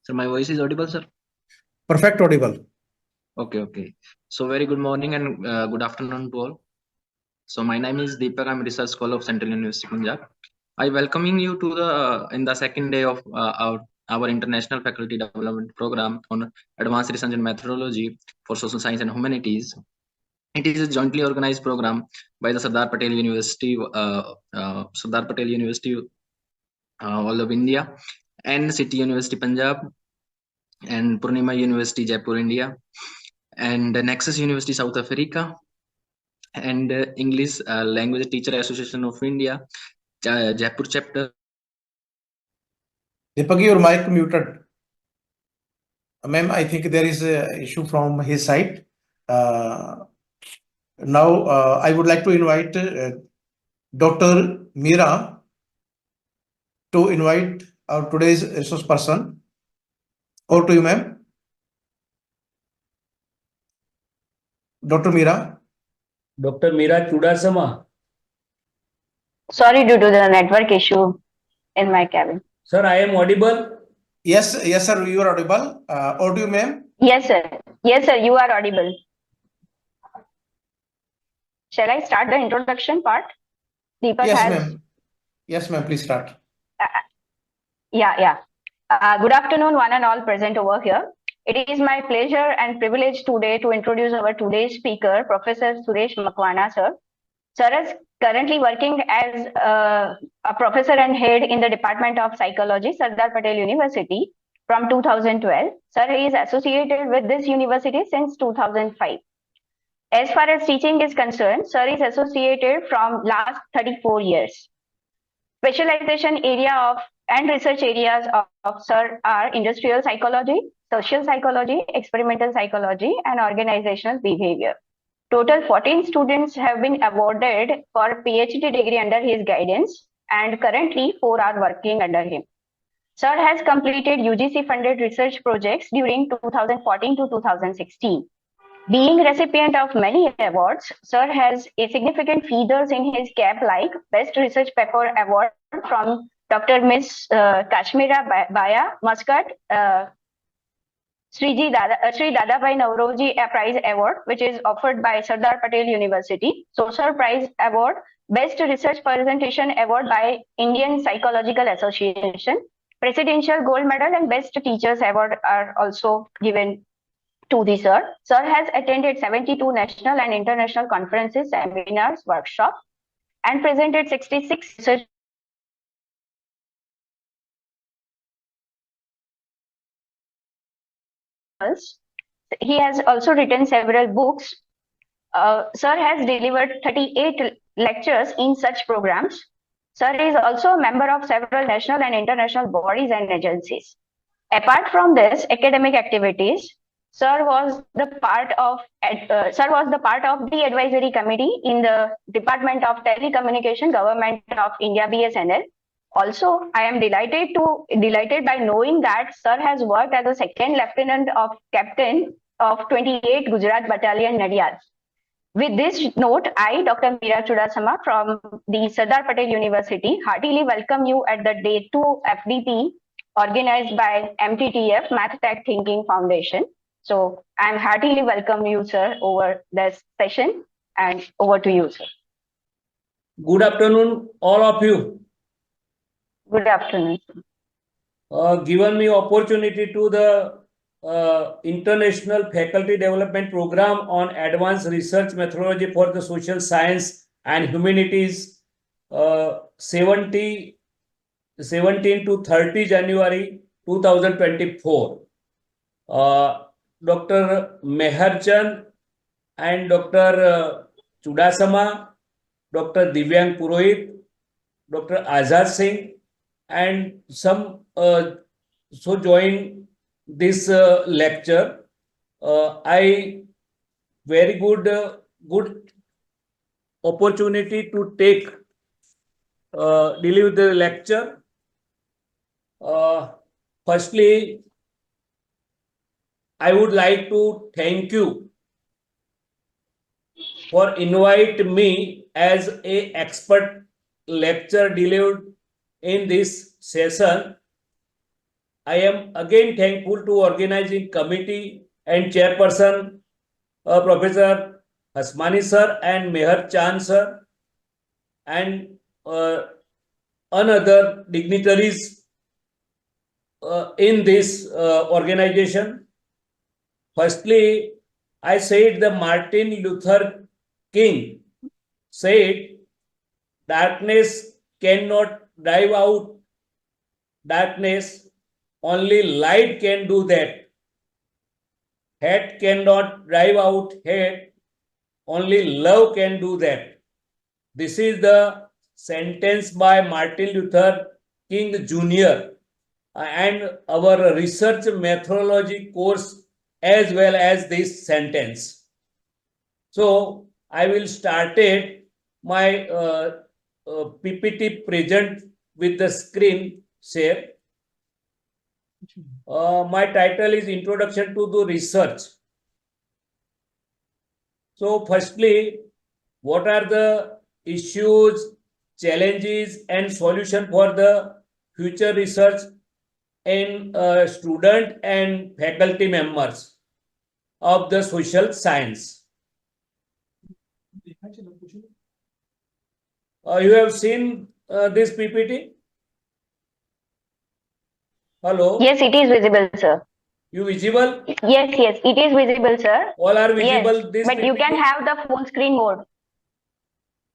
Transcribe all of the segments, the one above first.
Sir, my voice is audible, sir? Perfect audible. Okay. So very good morning and good afternoon to all. So my name is Deepak. I'm research scholar of Central University Punjab. I welcoming you to the in the second day of our international faculty development program on advanced research and methodology for social science and humanities. It is a jointly organized program by the Sardar Patel University, all of India, and City University Punjab, and Purnima University Jaipur, India, and Nexus University South Africa, and English Language Teacher Association of India, Jaipur chapter. Deepak, your mic muted. Ma'am, I think there is a issue from his side. Now, I would like to invite Dr. Meera to invite our today's resource person. Over to you, ma'am. Dr. Meera. Dr. Meera Chudasama. Sorry, due to the network issue in my cabin. Sir, I am audible? Yes, sir, you are audible. Over to you, ma'am. Yes, sir, you are audible. Shall I start the introduction part? Deepak Yes, has... ma'am. Yes, ma'am, please start. Yeah. Good afternoon, one and all present over here. It is my pleasure and privilege today to introduce our today's speaker, Professor Suresh Makwana, sir. Sir is currently working as a professor and head in the Department of Psychology, Sardar Patel University from 2012. Sir is associated with this university since 2005. As far as teaching is concerned, sir is associated from last 34 years. Specialization area of and research areas of sir are industrial psychology, social psychology, experimental psychology, and organizational behavior. Total 14 students have been awarded for PhD degree under his guidance, and currently 4 are working under him. Sir has completed UGC-funded research projects during 2014 to 2016. Being recipient of many awards, Sir has a significant feathers in his cap like Best Research Paper Award from Dr. Ms. Kashmira Baya Muscat, Sri Dadabai Nauroji Prize Award, which is offered by Sardar Patel University. Social Prize Award, Best Research Presentation Award by Indian Psychological Association. Presidential Gold Medal and Best Teachers Award are also given to the sir. Sir has attended 72 national and international conferences, seminars, workshops, and presented 66 research. He has also written several books. Sir has delivered 38 lectures in such programs. Sir is also a member of several national and international bodies and agencies. Apart from this academic activities, Sir was the part of the advisory committee in the Department of Telecommunication, Government of India, BSNL. Also, I am delighted by knowing that Sir has worked as a second lieutenant of captain of 28 Gujarat Battalion Nadiyal. With this note, I, Dr. Meera Chudasama from the Sardar Patel University, heartily welcome you at the Day 2 FDP organized by MTTF Math Tech Thinking Foundation. So I'm heartily welcome you, sir, over this session, and over to you, sir. Good afternoon, all of you. Good afternoon. Given me opportunity to the International Faculty Development Program on Advanced Research Methodology for the Social Science and Humanities 17 to 30 January 2024. Dr. Meherchand and Dr. Chudasama, Dr. Divyang Purohit, Dr. Azad Singh, and some so join this lecture. I very good opportunity to take deliver the lecture. Firstly, I would like to thank you for invite me as a expert lecture delivered in this session. I am again thankful to organizing committee and chairperson, Professor Hasmani sir and Meher Chand sir, and another dignitaries in this organization. Firstly, I said the Martin Luther King said, darkness cannot drive out darkness, only light can do that. Hate cannot drive out hate, only love can do that. This is the sentence by Martin Luther King Jr. and our research methodology course as well as this sentence. So I will start it my PPT present with the screen share. My title is Introduction to the Research. So firstly, what are the issues, challenges and solution for the future research in student and faculty members of the social science? You have seen this PPT? Hello? Yes, it is visible, sir. You visible? Yes, it is visible, sir. All are visible. Yes, This but you PPT? can have the full screen mode.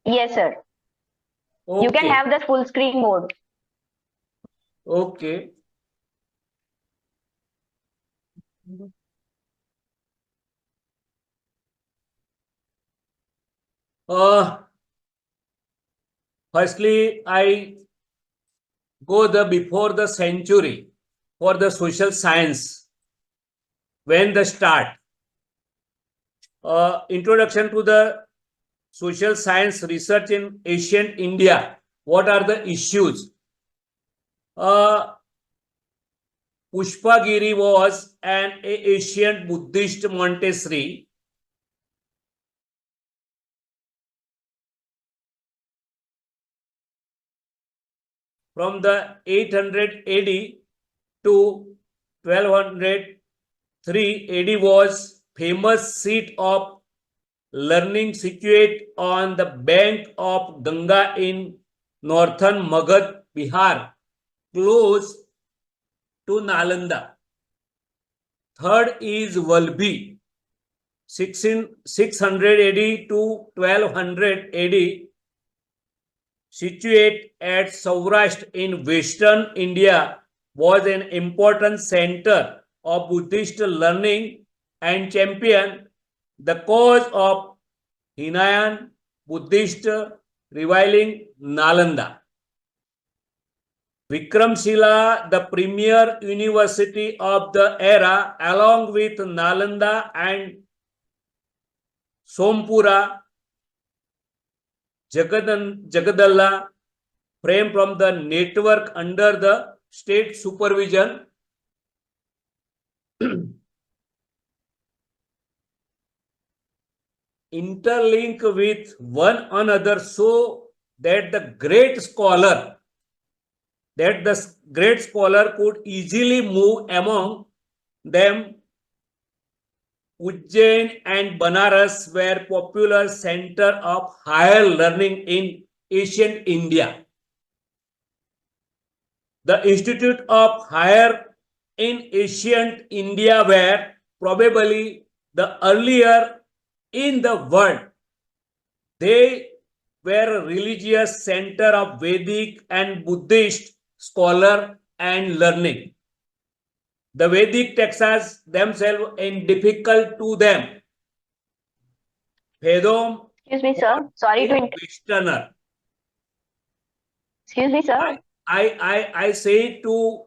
Yes, sir. Okay. You can have the full screen mode. Okay. Firstly, I go the before the century for the social science. When the start? Introduction to the social science research in ancient India. What are the issues? Pushpagiri was an ancient Buddhist monastery from the 800 AD to 1203 AD was famous seat of learning situate on the bank of Ganga in northern Magad, Bihar, close to Nalanda. Third is Vallabh, 600 AD to 1200 AD, situate at Saurashtra in western India, was an important center of Buddhist learning and championed the cause of Hinayan Buddhist reviling Nalanda. Vikramshila, the premier university of the era, along with Nalanda and Sompura, Jagadalla, framed from the network under the state supervision. Interlink with one another so that the great scholar could easily move among them. Ujjain and Banaras were popular center of higher learning in ancient India. The Institute of Higher in ancient India were probably the earlier in the world. They were a religious center of Vedic and Buddhist scholar and learning. The Vedic texts themselves are difficult to them. Vedom. Excuse me, sir. Sorry to Westerner. Excuse me, sir. I say to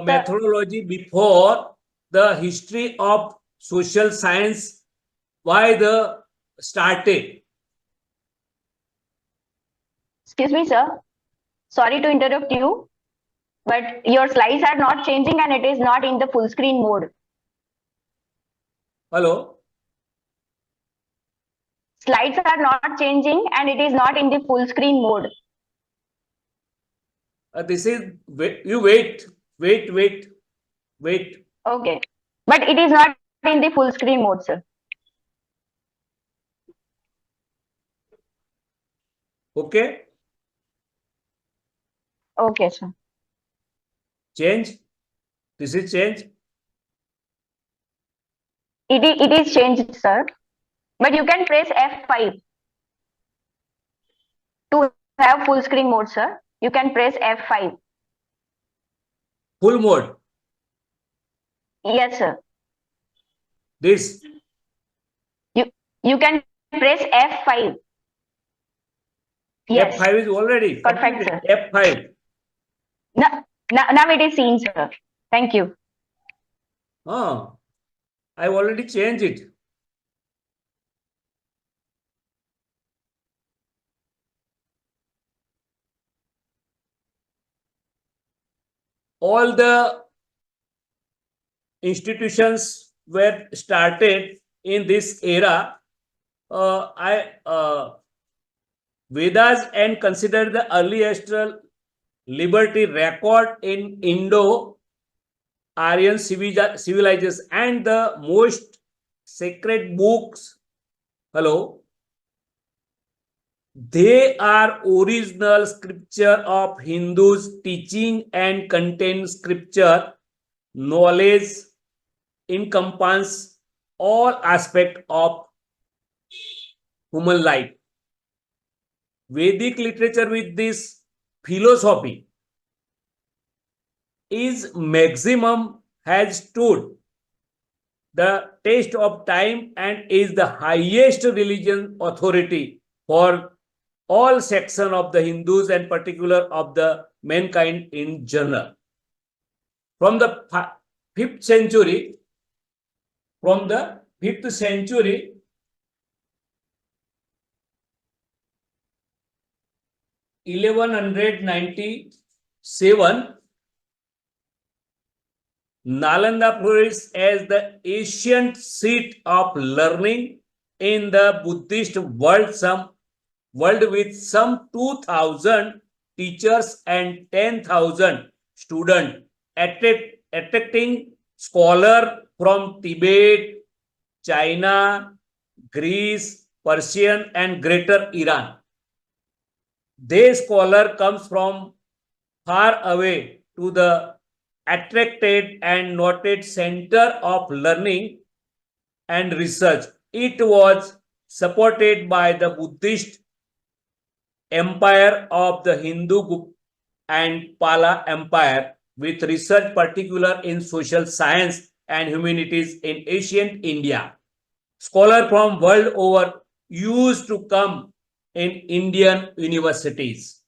methodology before the history of social science, why the started. Excuse me, sir. Sorry to interrupt you, but your slides are not changing and it is not in the full screen mode. Hello? Slides are not changing and it is not in the full screen mode. This is, you wait. Wait. Okay. But it is not in the full screen mode, sir. Okay. Okay, sir. Change. This is change. It is changed, sir. But you can press F5 to have full screen mode, sir. You can press F5. Full mode. Yes, sir. This. You can press F5. Yes. F5 is already Perfect, completed. sir. F5. Now it is seen, sir. Thank you. I've already changed it. All the institutions were started in this era. Vedas and considered the earliest liberty record in Indo-Aryan civilization and the most sacred books. Hello. They are original scripture of Hindus teaching and contain scripture knowledge encompass all aspects of human life. Vedic literature with this philosophy is maximum has stood the test of time and is the highest religion authority for all section of the Hindus and particular of the mankind in general. From the 5th century, 1197, Nalanda flourished as the ancient seat of learning in the Buddhist world, with some 2,000 teachers and 10,000 students, attracting scholars from Tibet, China, Greece, Persian, and Greater Iran. This scholar comes from far away to the attracted and noted center of learning and research. It was supported by the Buddhist empire of the Hindu and Pala Empire, with research particular in social science and humanities in ancient India. Scholars from world over used to come in Indian universities.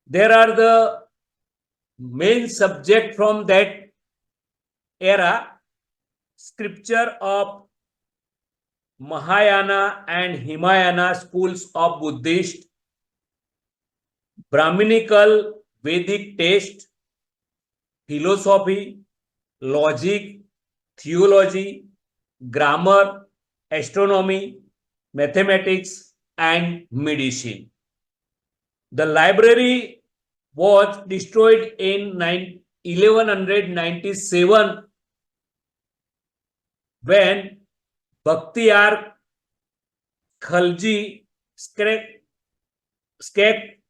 There are the main subject from that era: scripture of Mahayana and Himayana schools of Buddhist, Brahminical Vedic text, philosophy, logic, theology, grammar, astronomy, mathematics, and medicine. The library was destroyed in 1197 when Bakhtiyar Khalji escaped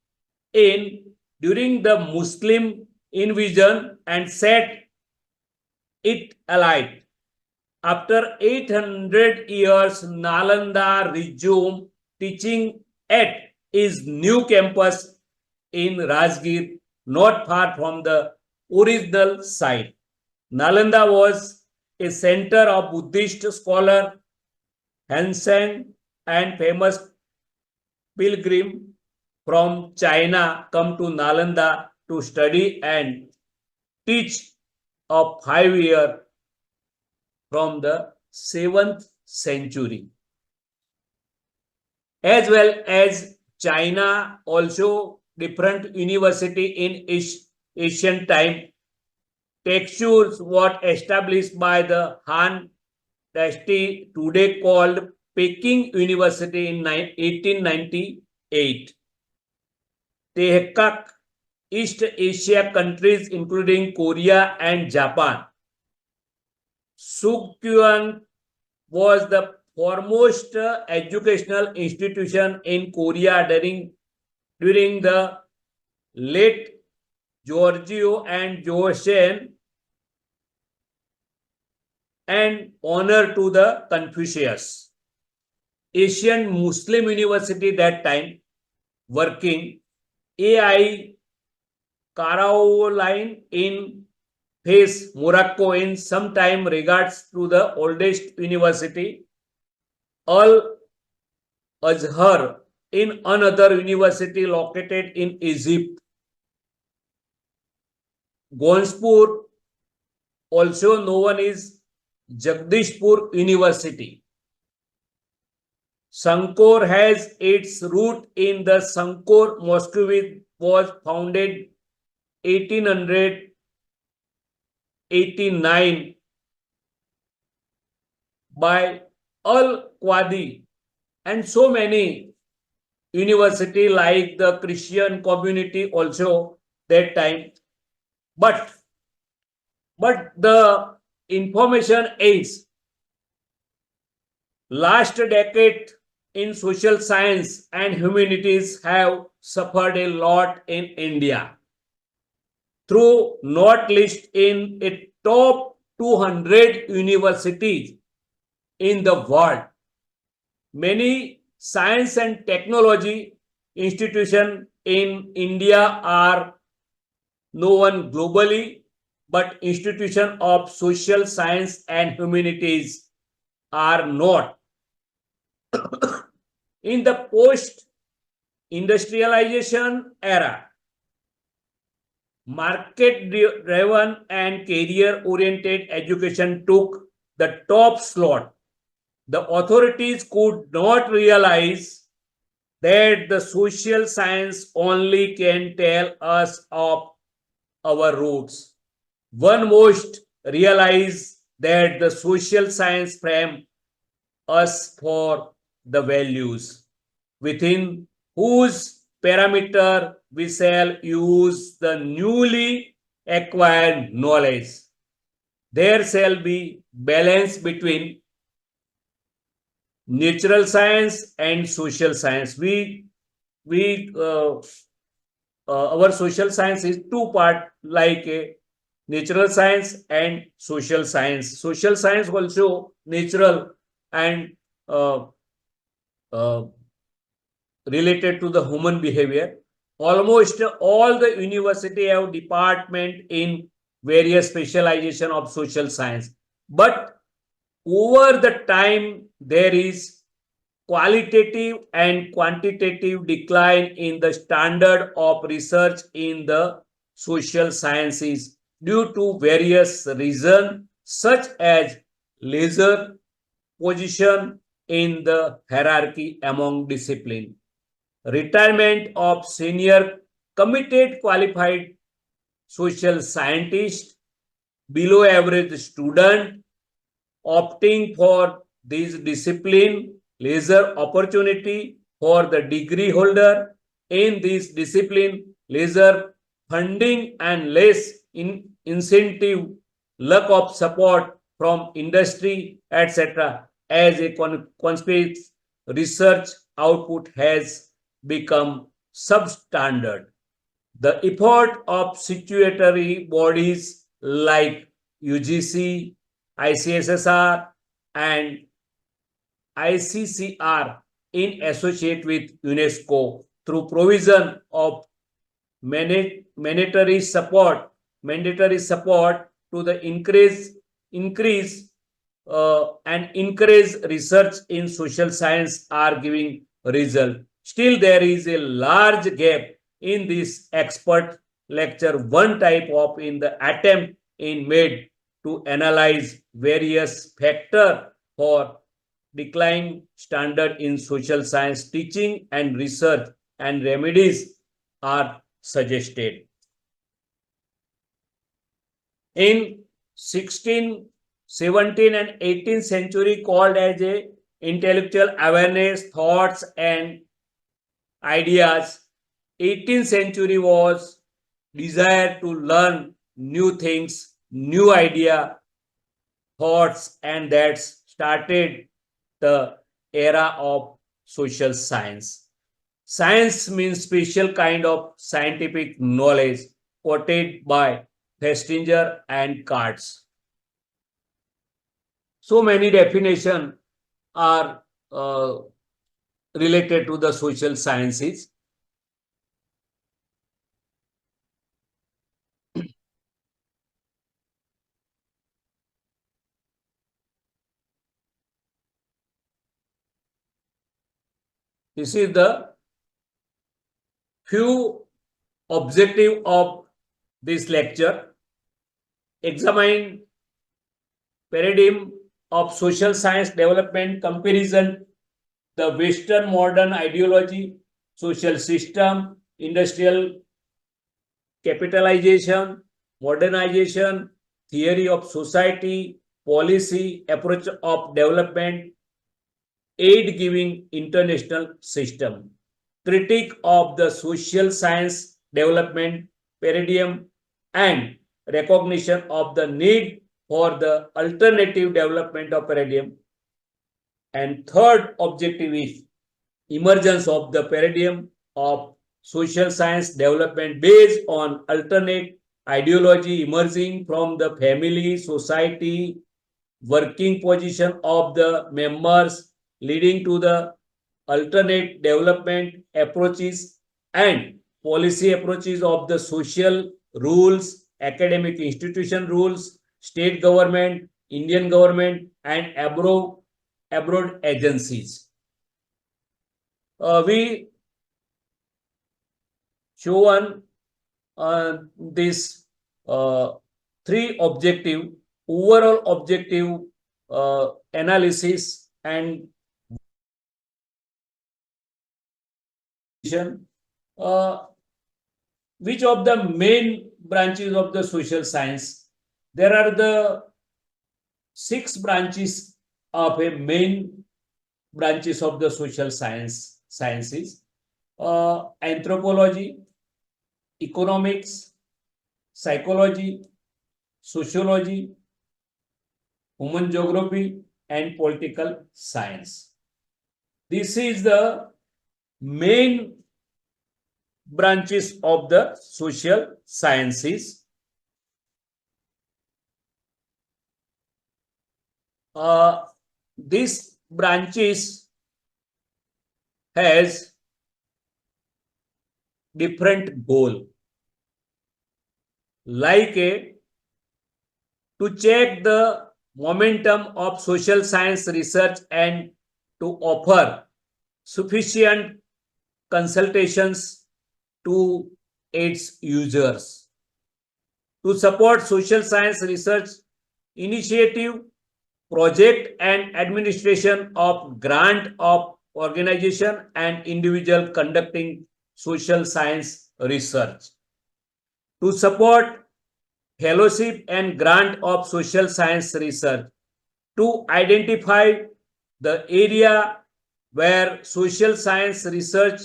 in during the Muslim invasion and set it alight. After 800 years, Nalanda resumed teaching at his new campus in Rajgir, not far from the original site. Nalanda was a center of Buddhist scholar, Hansen, and famous pilgrim from China come to Nalanda to study and teach of 5 years from the 7th century. As well as China, also different university in ancient time. Textures were established by the Han dynasty, today called Peking University in 1898. Tehkak East Asia countries including Korea and Japan. Sukyuan was the foremost educational institution in Korea during the late Giorgio and Joseon, and honor to the Confucius. Asian Muslim University that time working AI Caroline in Fez, Morocco in some time regards to the oldest university. Al Azhar in another university located in Egypt. Gonspur, also known as Jagdishpur University. Sankor has its root in the Sankor Mosque, which was founded 1889 by Al-Qadi, and so many university like the Christian community also that time. But the information is last decade in social science and humanities have suffered a lot in India through not list in a top 200 universities in the world. Many science and technology institutions in India are known globally, but institutions of social science and humanities are not. In the post-industrialization era, market-driven and career-oriented education took the top slot. The authorities could not realize that the social science only can tell us of our roots. One must realize that the social science frame us for the values within whose parameter we shall use the newly acquired knowledge. There shall be balance between natural science and social science. Our social science is two part, like natural science and social science. Social science also natural and related to the human behavior. Almost all the university have department in various specialization of social science, but over the time there is qualitative and quantitative decline in the standard of research in the social sciences due to various reasons such as lesser position in the hierarchy among discipline, retirement of senior committed qualified social scientist, below average student opting for this discipline, lesser opportunity for the degree holder in this discipline, lesser funding and less incentive, lack of support from industry, etc. As a consequence, research output has become substandard. The effort of statutory bodies like UGC, ICSSR, and ICCR in associate with UNESCO through provision of mandatory support to the increase and encourage research in social science are giving result. Still, there is a large gap in this expert lecture one type of in the attempt in made to analyze various factors for decline standard in social science teaching and research, and remedies are suggested. In 16th, 17th and 18th century called as a intellectual awareness, thoughts and ideas, 18th century was desire to learn new things, new idea, thoughts, and that's started the era of social science. Science means special kind of scientific knowledge quoted by Festinger and Cards. So many definitions are related to the social sciences. This is the few objective of this lecture. Examine paradigm of social science development comparison, the Western modern ideology, social system, industrial capitalization, modernization, theory of society, policy, approach of development, aid giving international system, critique of the social science development paradigm, and recognition of the need for the alternative development of paradigm. And third objective is emergence of the paradigm of social science development based on alternate ideology emerging from the family, society, working position of the members, leading to the alternate development approaches and policy approaches of the social rules, academic institution rules, state government, Indian government, and abroad agencies. We show on this three objective, overall objective analysis and which of the main branches of the social science. There are the 6 branches of a main branches of the social sciences. Anthropology, economics, psychology, sociology, human geography, and political science. This is the main branches of the social sciences. These branches has different goal, like to check the momentum of social science research and to offer sufficient consultations to its users, to support social science research initiative, project and administration of grant of organization and individual conducting social science research, to support fellowship and grant of social science research, to identify the area where social science research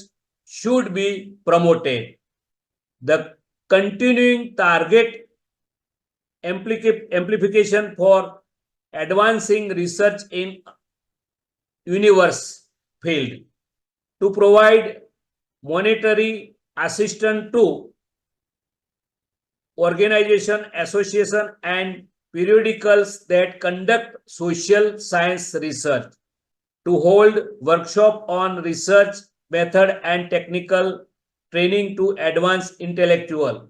should be promoted, the continuing target amplification for advancing research in universe field, to provide monetary assistance to organization, association, and periodicals that conduct social science research, to hold workshop on research method and technical training to advance intellectual,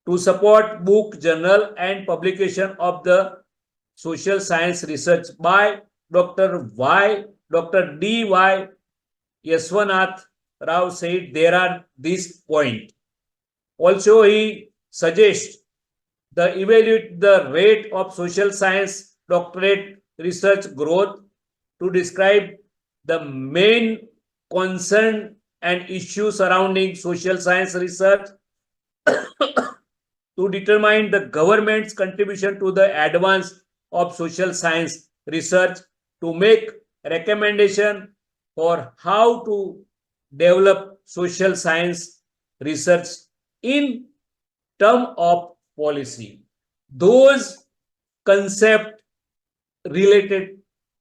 to support book, journal, and publication of the social science research by Dr. D.Y. Yaswanath Rao said there are these points. Also, he suggests the evaluate the rate of social science doctorate research growth, to describe the main concern and issues surrounding social science research, to determine the government's contribution to the advance of social science research, to make recommendation for how to develop social science research in term of policy. Those concept related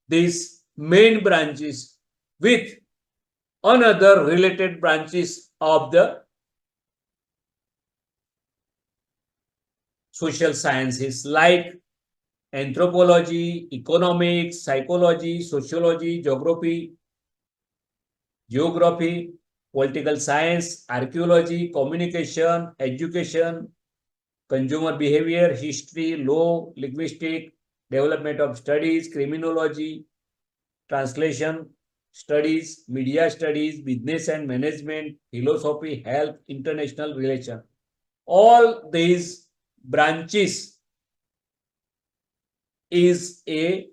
these main branches with another related branches of the social sciences like anthropology, economics, psychology, sociology, geography, political science, archaeology, communication, education, consumer behavior, history, law, linguistic, development of studies, criminology, translation studies, media studies, business and management, philosophy, health, international relation. All these branches is a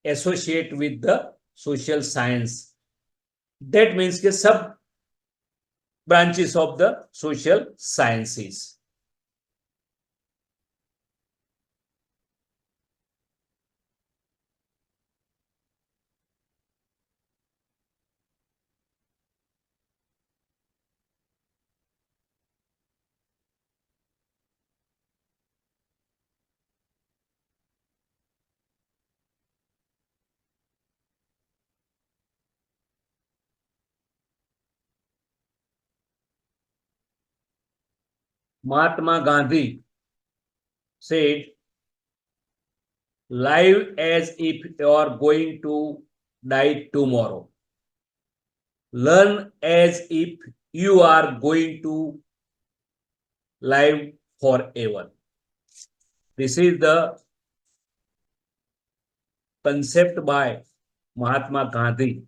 associate with the social science. That means के sub branches of the social sciences. Mahatma Gandhi said, live as if you are going to die tomorrow. Learn as if you are going to live forever. This is the concept by Mahatma Gandhi.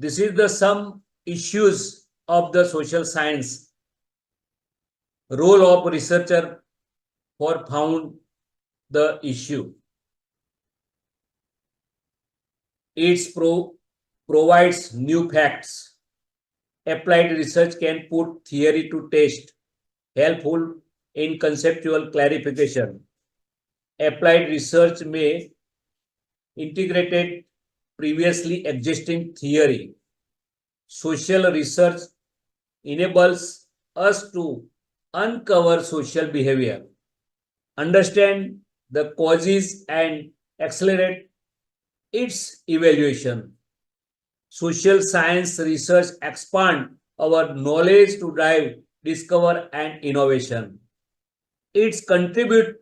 This is the some issues of the social science. Role of researcher for found the issue. It provides new facts. Applied research can put theory to test, helpful in conceptual clarification. Applied research may integrate previously existing theory. Social research enables us to uncover social behavior, understand the causes, and accelerate its evaluation. Social science research expand our knowledge to drive discover and innovation. It's contribute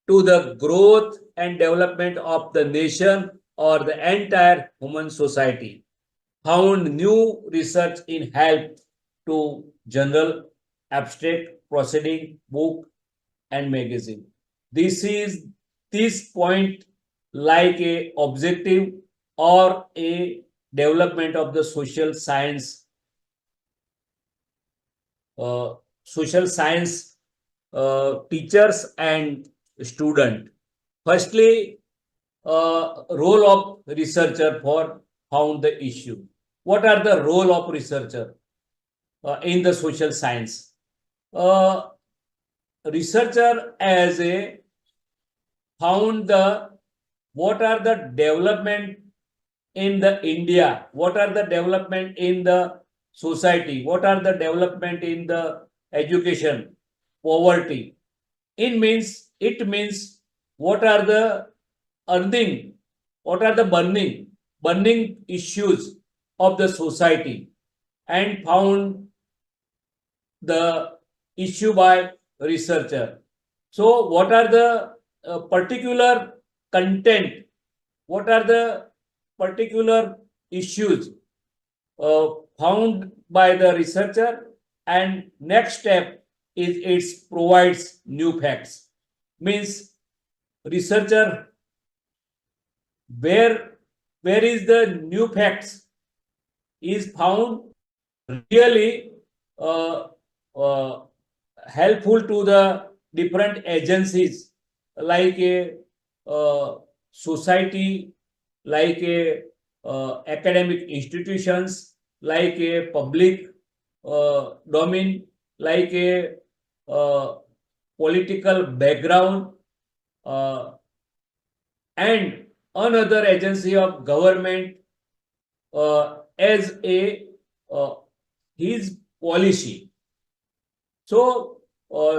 to the growth and development of the nation or the entire human society. Found new research in help to journal, abstract, proceeding, book, and magazine. This point like a objective or a development of the social science teachers and student. Firstly, role of researcher for found the issue. What are the role of researcher in the social science? Researcher as a found the what are the development in the India, what are the development in the society, what are the development in the education, poverty. It means what are the earning, what are the burning issues of the society, and found the issue by researcher. So what are the particular content, what are the particular issues found by the researcher, and next step is it provides new facts. Means researcher where is the new facts is found really helpful to the different agencies like a society, like a academic institutions, like a public domain, like a political background and another agency of government as a his policy. So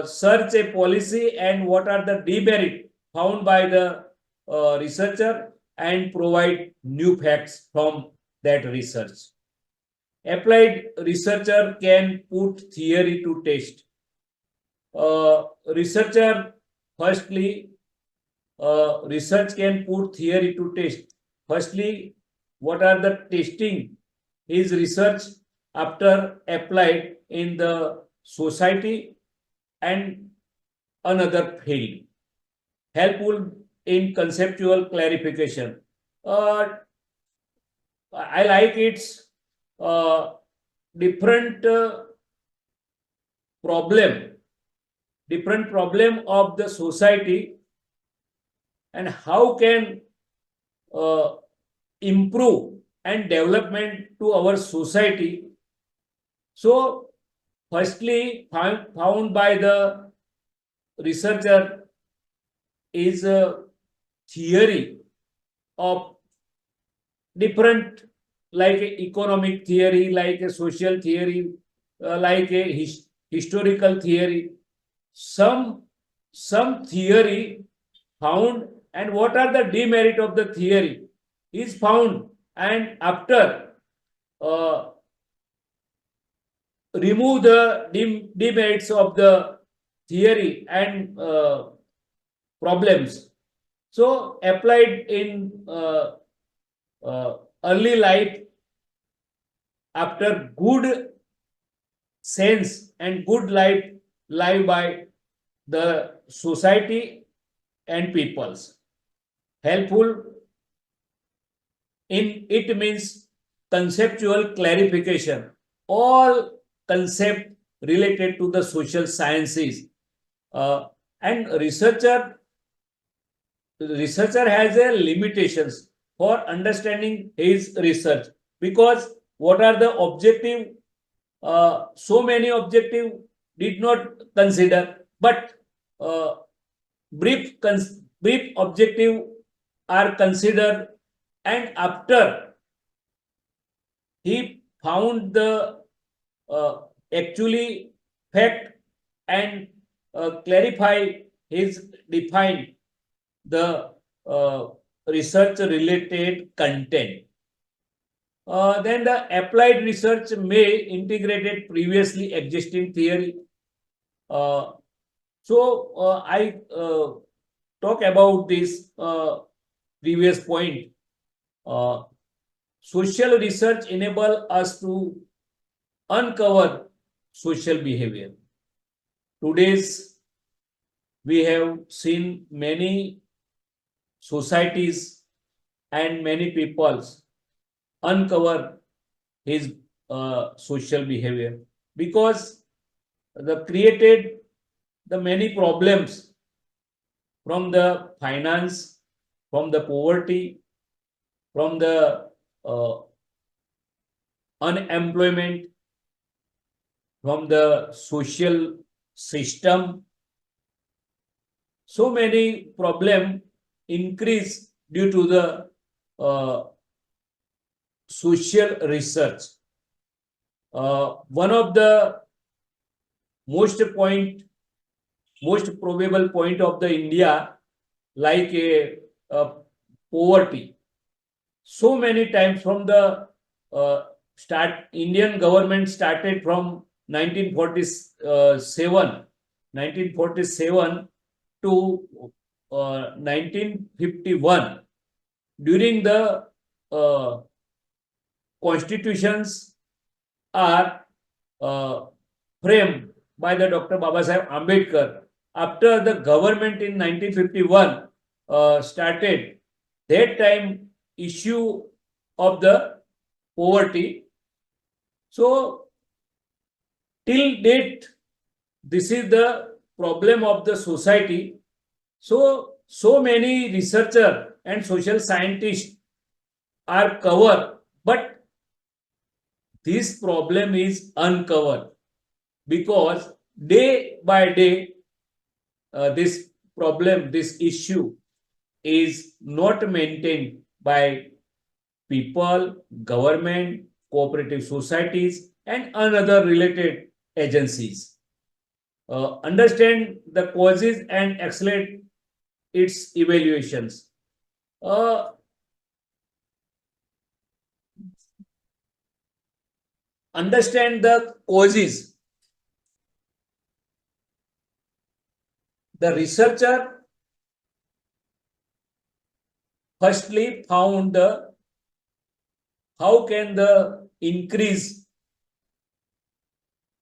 search a policy and what are the demerit found by the researcher and provide new facts from that research. Applied researcher can put theory to test. Researcher firstly research can put theory to test. Firstly, what are the testing is research after applied in the society and another field. Helpful in conceptual clarification. I like its different problem of the society and how can improve and development to our society. So firstly found by the researcher is a theory of different, like a economic theory, like a social theory, like a historical theory, some theory found, and what are the demerit of the theory is found, and after remove the demerits of the theory and problems. So applied in early life after good sense and good life by the society and peoples. Helpful in it means conceptual clarification. All concept related to the social sciences and researcher has a limitations for understanding his research, because what are the objective, so many objective did not consider, but brief objective are considered, and after he found the actually fact and clarify his define the research related content. Then the applied research may integrated previously existing theory. So I talk about this previous point. Social research enable us to uncover social behavior. Today's we have seen many societies and many peoples uncover his social behavior, because the created the many problems from the finance, from the poverty, from the unemployment, from the social system. So many problem increase due to the social research. One of the most probable point of the India, like a poverty. So many times from the Indian government started from 1947 to 1951. During the constitutions are framed by the Dr. Babasaheb Ambedkar. After the government in 1951 started, that time issue of the poverty. So till date, this is the problem of the society. So many researchers and social scientists are covered, but this problem is uncovered. because day by day this problem, this issue is not maintained by people, government, cooperative societies, and another related agencies. Understand the causes and accelerate its evaluations. Understand the causes. The researcher firstly found the how can the increase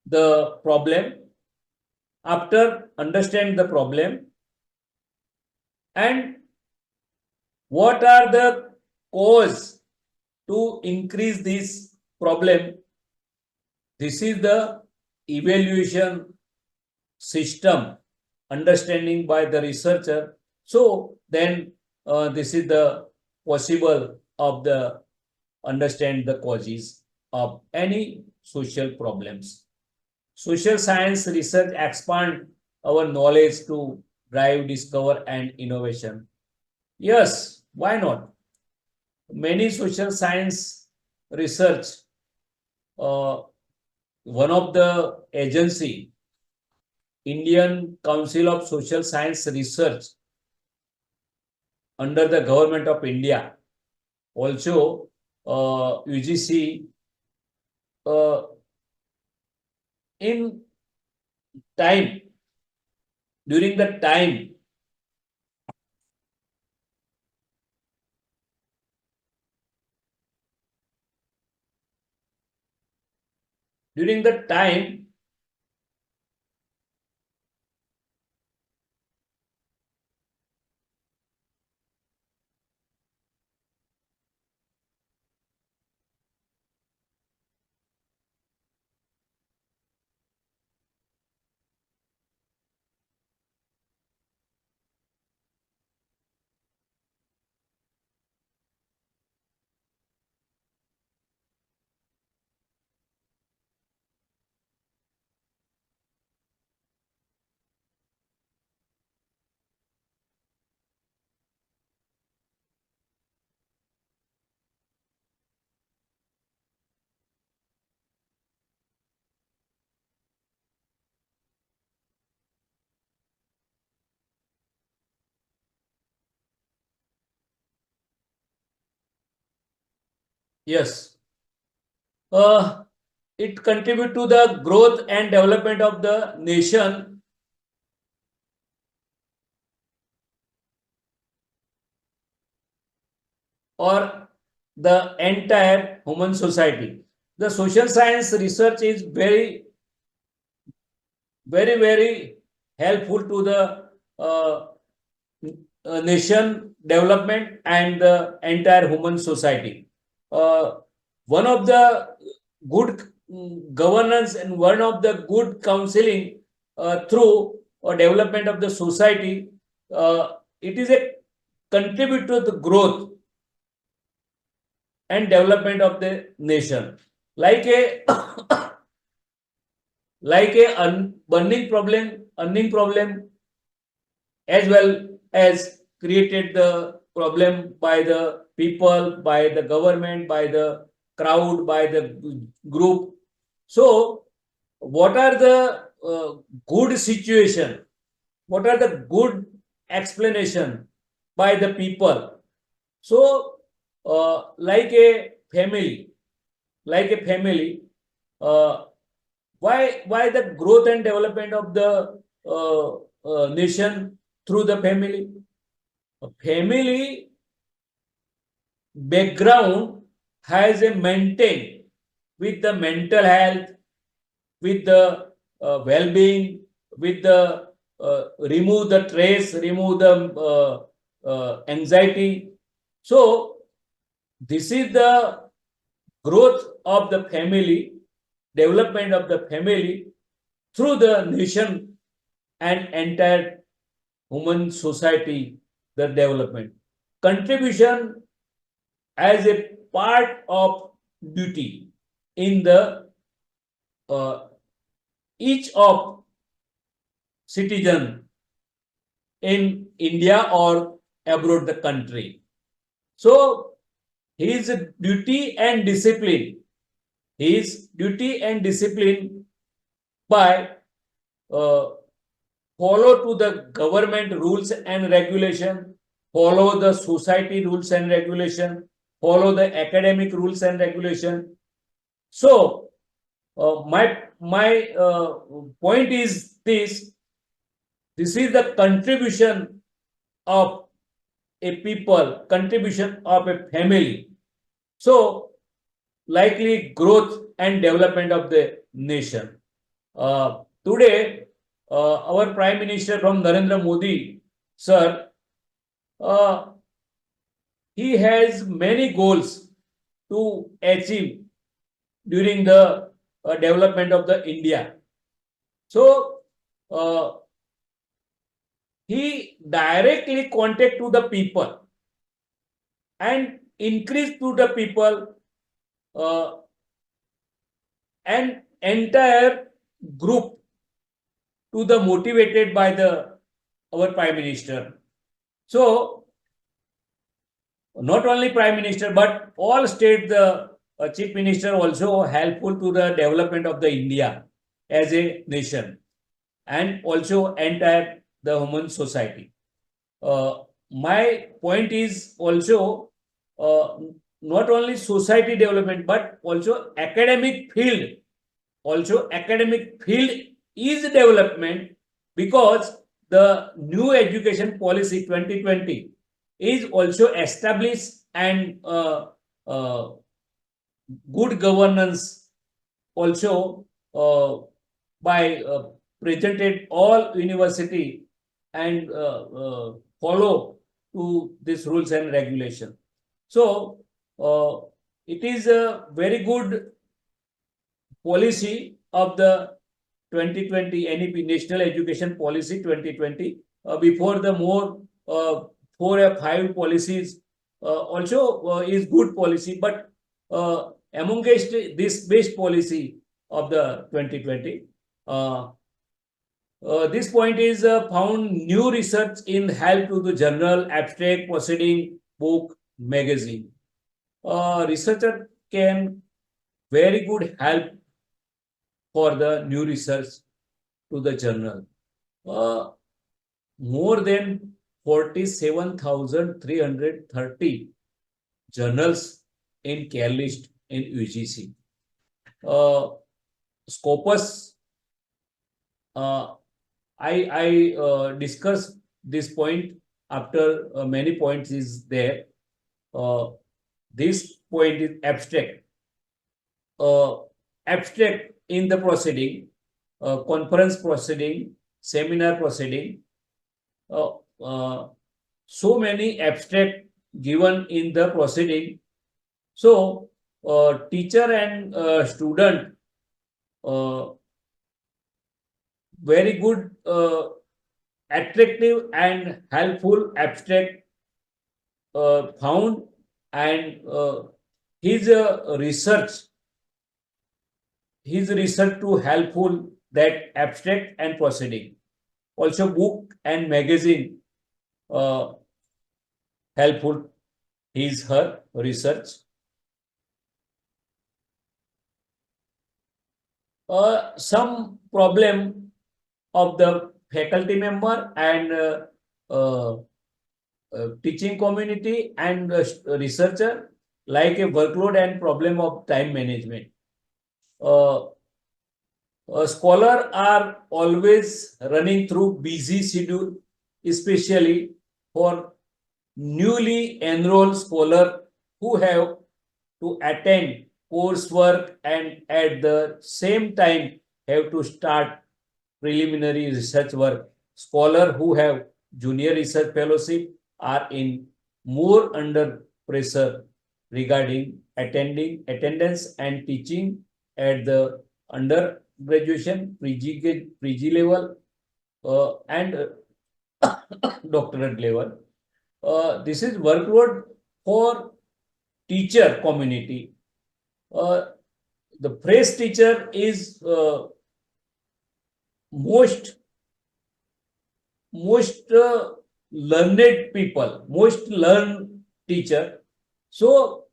the problem. After understand the problem and what are the cause to increase this problem, this is the evaluation system understanding by the researcher. So then this is the possible of the understand the causes of any social problems. Social science research expand our knowledge to drive, discover, and innovation. Yes, why not? Many social science research, one of the agency, Indian Council of Social Science Research, under the government of India, also UGC, in time, during the time yes, it contribute to the growth and development of the nation. Or the entire human society. The social science research is very helpful to the nation development and the entire human society. One of the good governance and one of the good counseling through development of the society, it is a contribute to the growth and development of the nation. Like a earning problem, as well as created the problem by the people, by the government, by the crowd, by the group. So what are the good situation? What are the good explanation by the people? So like a family, why the growth and development of the nation through the family? A family background has a maintain with the mental health, with the well-being, with the remove the stress, remove the anxiety. So this is the growth of the family, development of the family through the nation and entire human society, the development. Contribution as a part of duty in the each of citizen in India or abroad the country. So his duty and discipline, by follow to the government rules and regulation, follow the society rules and regulation, follow the academic rules and regulation. So my point is this: this is the contribution of a people, contribution of a family. So likely growth and development of the nation. Today, our Prime Minister from Narendra Modi, sir, he has many goals to achieve during the development of the India. So he directly contact to the people and increase to the people and entire group to the motivated by the our Prime Minister. So not only Prime Minister but all state the Chief Minister also helpful to the development of the India as a nation and also entire the human society. My point is also not only society development but also academic field. Also academic field is development because the new education policy 2020 is also established and good governance also by presented all university and follow to these rules and regulation. So it is a very good policy of the 2020 NEP National Education Policy 2020. Before the more 4 or 5 policies also is good policy, but amongst this best policy of the 2020. This point is found new research in help to the journal, abstract, proceeding, book, magazine. Researcher can very good help for the new research to the journal. More than 47,330 journals in care list in UGC. Scopus, I discussed this point after many points is there. This point is abstract. Abstract in the proceeding, conference proceeding, seminar proceeding. So many abstract given in the proceeding. So teacher and student very good attractive and helpful abstract found, and his research to helpful that abstract and proceeding. Also book and magazine helpful her research. Some problem of the faculty member and teaching community and researcher, like a workload and problem of time management. Scholars are always running through busy schedule, especially for newly enrolled scholars who have to attend coursework and at the same time have to start preliminary research work. Scholars who have junior research fellowship are in more under pressure regarding attendance and teaching at the undergraduation, PG level and doctorate level. This is workload for teacher community. The fresh teacher is most learned people, most learned teacher. So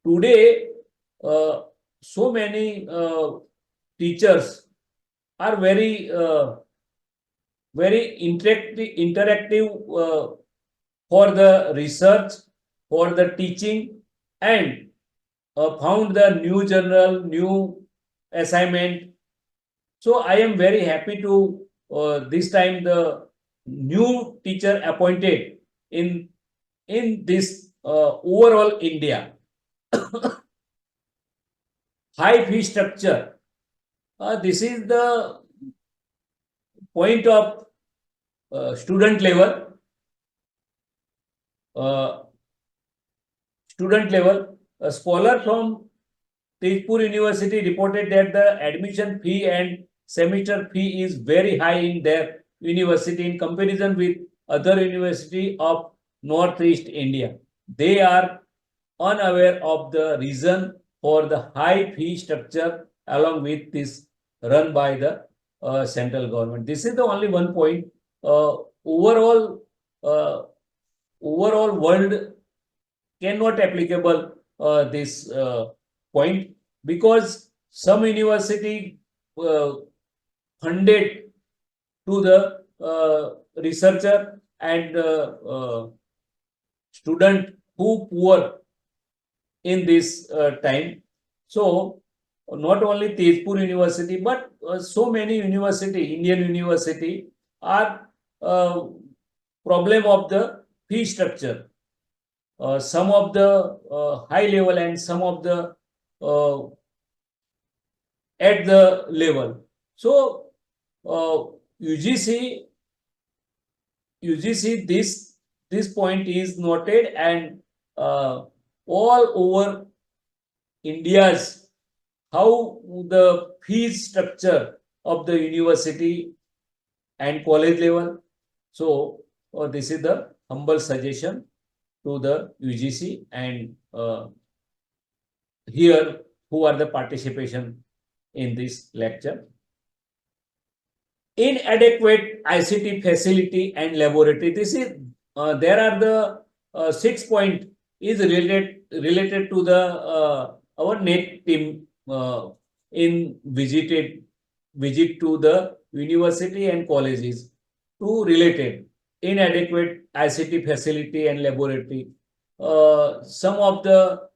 today, so many teachers are very interactive for the research, for the teaching, and found the new journal, new assignment. So I am very happy to this time the new teacher appointed in this overall India. High fee structure. This is the point of student level. A scholar from Tezpur University reported that the admission fee and semester fee is very high in their university in comparison with other university of Northeast India. They are unaware of the reason for the high fee structure along with this run by the central government. This is the only one point. Overall world cannot applicable this point because some university funded to the researcher and student who poor in this time. So not only Tezpur University, but so many university, Indian university are problem of the fee structure. Some of the high level and some of the at the level. So UGC this point is noted and all over India's how the fees structure of the university and college level. So this is the humble suggestion to the UGC and here who are the participation in this lecture. Inadequate ICT facility and laboratory. This is there are the 6 point is related to the our NET team in visit to the university and colleges to related inadequate ICT facility and laboratory. Some of the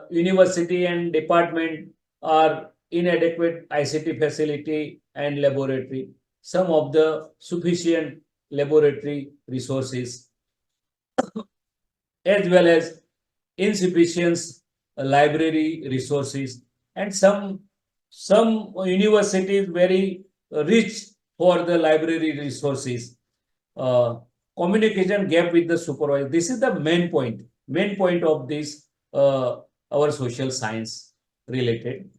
university and department are inadequate ICT facility and laboratory. Some of the sufficient laboratory resources as well as insufficient library resources, and some universities very rich for the library resources. Communication gap with the supervisor. This is the main point of this our social science related.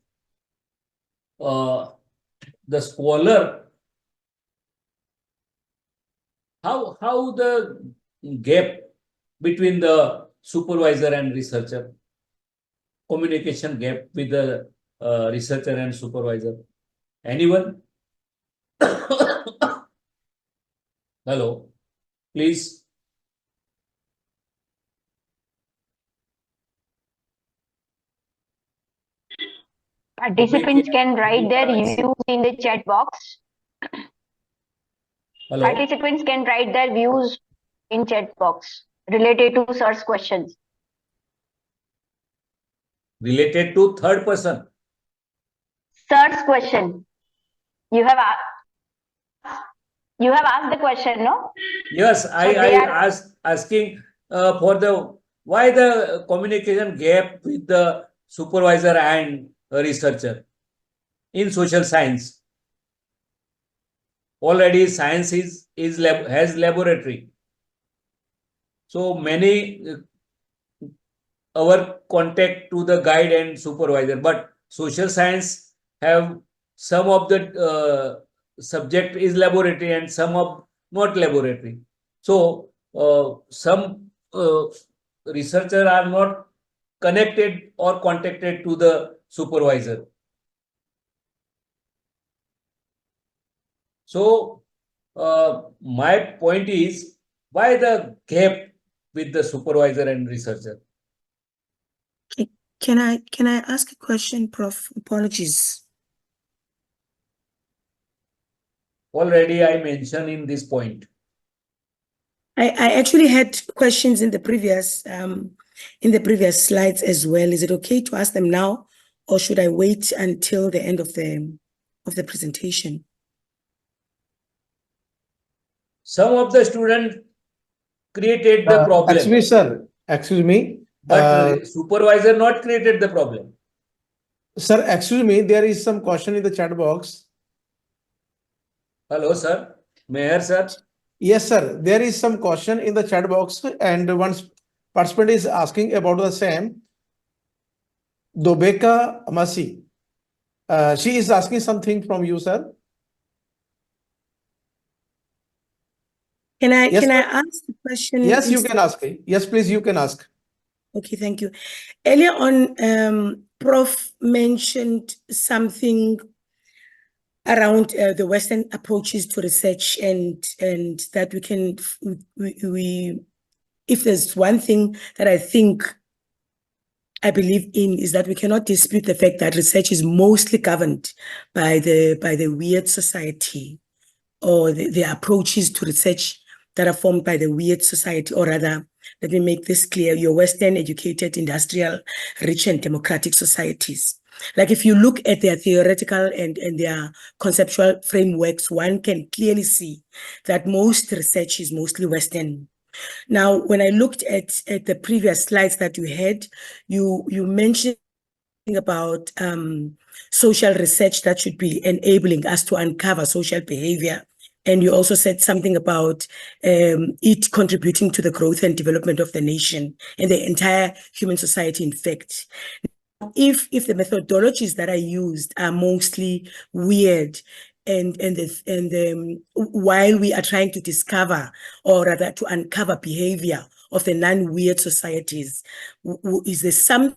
The scholar, how the gap between the supervisor and researcher, communication gap with the researcher and supervisor. Anyone? Hello, please. Participants can write their views in the chat box. Hello. Participants can write their views in chat box related to sir's questions. Related to third person. Sir's question. You have asked the question, no? Yes, I asking for the why the communication gap with the supervisor and researcher in social science. Already science has laboratory. So many our contact to the guide and supervisor, but social science have some of the subject is laboratory and some of not laboratory. So some researcher are not connected or contacted to the supervisor. So my point is, why the gap with the supervisor and researcher? Can I ask a question, Prof? Apologies. Already I mentioned in this point. I actually had questions in the previous slides as well. Is it okay to ask them now, or should I wait until the end of the presentation? Some of the students created the problem. Actually, sir, excuse me. But supervisor not created the problem. Sir, excuse me, there is some question in the chat box. Hello, sir. Mayor, sir. Yes, sir. There is some question in the chat box, and one participant is asking about the same. Dobeka Masi. She is asking something from you, sir. Can I Yes, sir. ask the question? Yes, you can ask. Yes, please, you can ask. Okay, thank you. Earlier on, Prof mentioned something around the Western approaches to research, and that we can, if there's one thing that I believe in, is that we cannot dispute the fact that research is mostly governed by the weird society, or the approaches to research that are formed by the weird society, or rather, let me make this clear, your Western educated, industrial, rich and democratic societies. Like if you look at their theoretical and their conceptual frameworks, one can clearly see that most research is mostly Western. Now, when I looked at the previous slides that you had, you mentioned about social research that should be enabling us to uncover social behavior. And you also said something about it contributing to the growth and development of the nation and the entire human society, in fact. If the methodologies that are used are mostly weird, and while we are trying to discover, or rather to uncover, behavior of the non-weird societies, is there some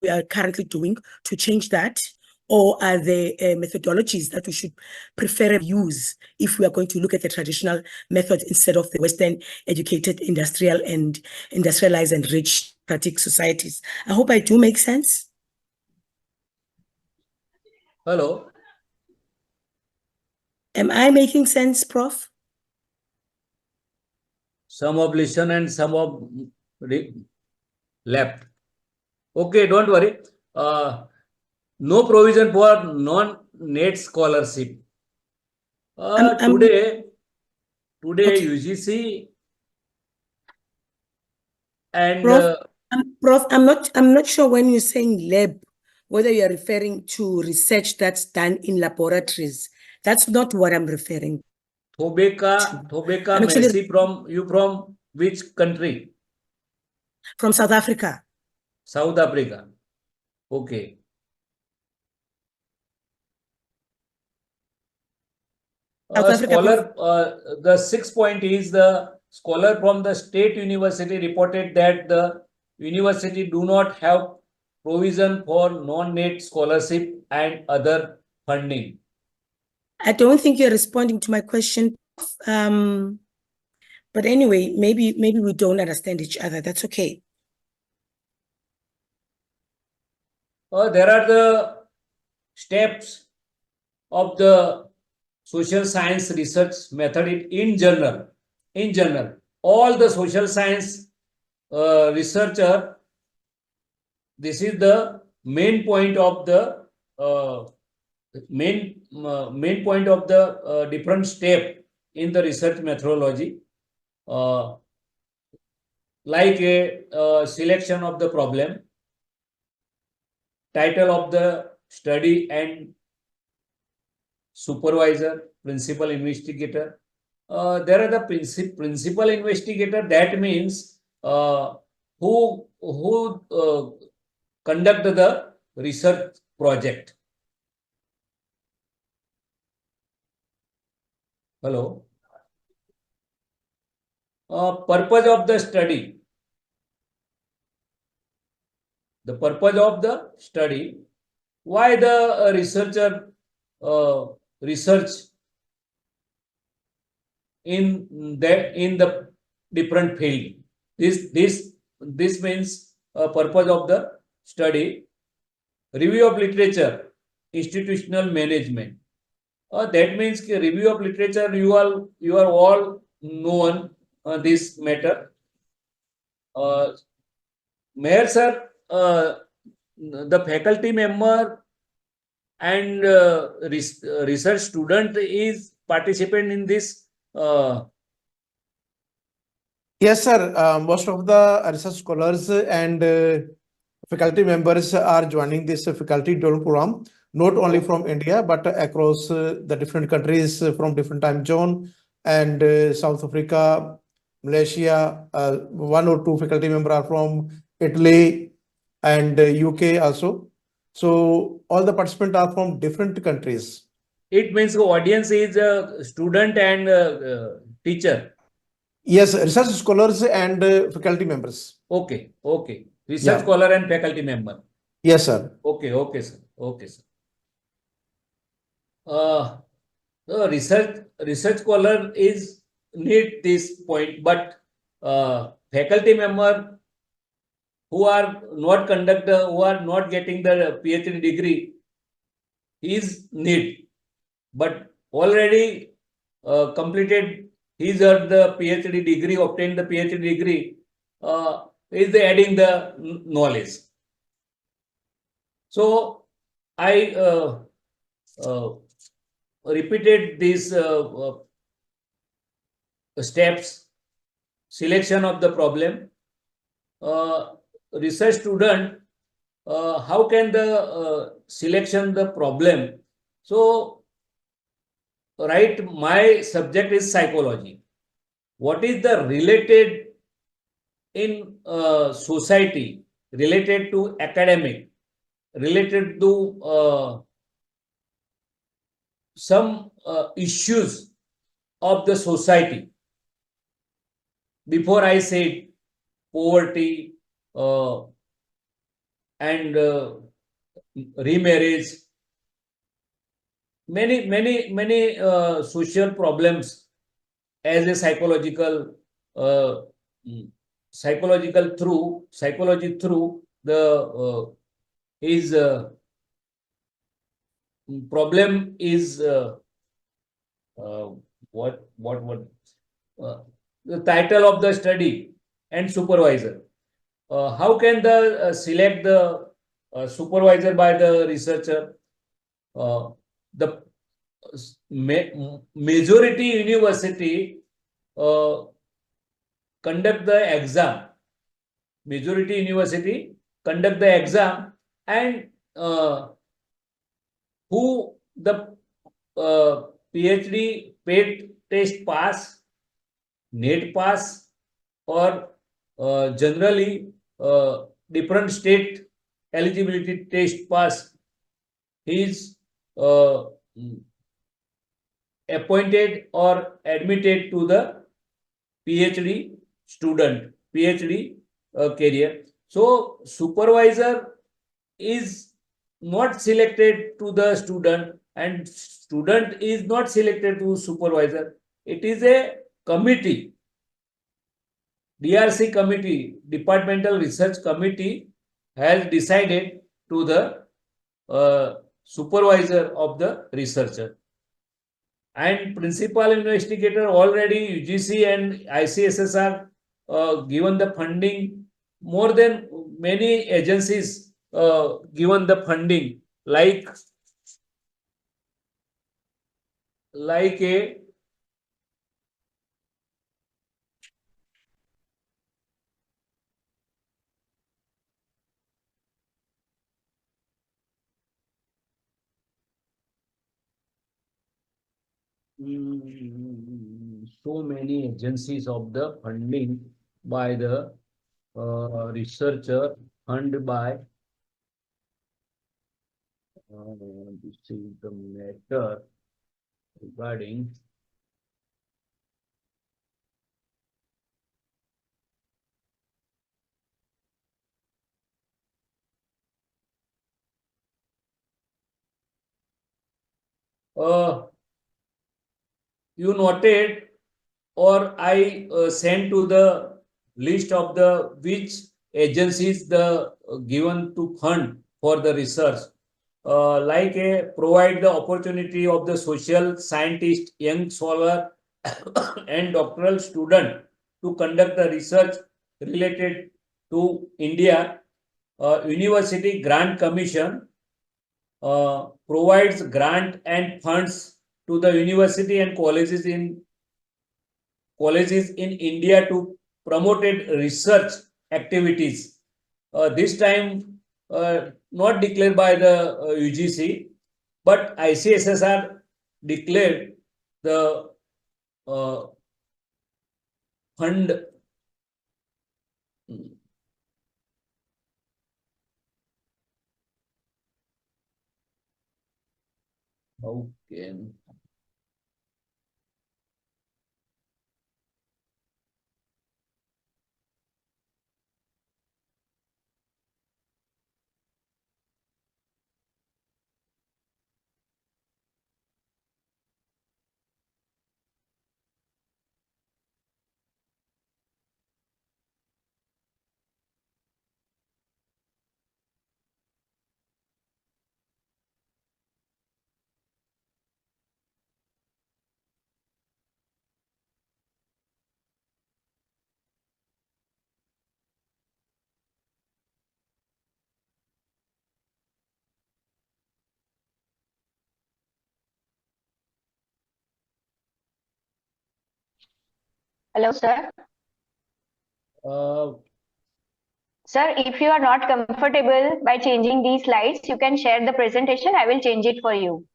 we are currently doing to change that? Or are there methodologies that we should prefer use if we are going to look at the traditional methods instead of the Western educated, industrialized and rich democratic societies? I hope I do make sense. Hello. Am I making sense, Prof? Some of listen and some of left. Okay, don't worry. No provision for non-net scholarship. Today Okay. UGC and Prof, I'm not sure when you're saying lab, whether you're referring to research that's done in laboratories. That's not what I'm referring to. Thobeka Messi from which country? From South Africa. South Africa. Okay. Scholar, the 6th point is the scholar from the state university reported that the university do not have provision for non-net scholarship and other funding. I don't think you're responding to my question. But anyway, maybe we don't understand each other. That's okay. There are the steps of the social science research method in general. In general, all the social science researcher, this is the main point of the main point of the different step in the research methodology, like a selection of the problem, title of the study and supervisor, principal investigator. There are the principal investigator, that means who conduct the research project. Hello. Purpose of the study. The purpose of the study, why the researcher research in the different field. This means purpose of the study. Review of literature, institutional management. That means review of literature. You are all known this matter. Mayor sir, the faculty member and research student is participant in this. Yes, sir. Most of the research scholars and faculty members are joining this faculty development program, not only from India, but across the different countries from different time zone and South Africa, Malaysia. One or two faculty members are from Italy and UK also. So all the participants are from different countries. It means the audience is a student and teacher. Yes, research scholars and faculty members. Okay. Research Yeah. scholar and faculty member. Yes, sir. Okay, sir. The research scholar is need this point, but faculty member who are not getting the PhD degree is need, but already completed his or the PhD degree, obtained the PhD degree, is adding the knowledge. So I repeated these steps. Selection of the problem. Research student, how can the selection the problem? So, right, my subject is psychology. What is the related in society, related to academic, related to some issues of the society? Before I said poverty and remarriage, many social problems as a psychology through the is problem is what the title of the study and supervisor. How can the select the supervisor by the researcher? The majority university conduct the exam. Majority university conduct the exam, and who the PhD paid test pass, net pass, or generally different state eligibility test pass, is appointed or admitted to the PhD student, PhD career. So supervisor is not selected to the student, and student is not selected to supervisor. It is a committee. DRC committee, Departmental Research Committee, has decided to the supervisor of the researcher. And principal investigator, already UGC and ICSS are given the funding. More than many agencies given the funding, like a so many agencies of the funding by the researcher funded by this is the matter regarding you noted, or I sent to the list of the which agencies the given to fund for the research. Like provide the opportunity of the social scientist, young scholar, and doctoral student to conduct the research related to India. University Grant Commission provides grant and funds to the university and colleges in India to promoted research activities. This time not declared by the UGC, but ICSSR declared the fund. Okay. Hello, sir. Uh, Sir, if you are not comfortable by changing these slides, you can share the presentation. I will change it for you.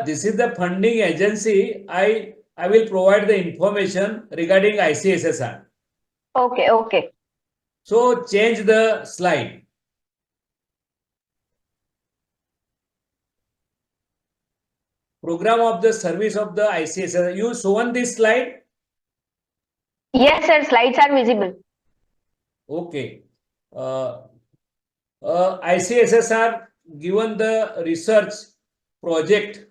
this is the funding agency. I will provide the information regarding ICSSR. Okay, okay. So change the slide. Program of the service of the ICSSR. You shown this slide? Yes, sir. Slides are visible. Okay. ICSSR given the research project.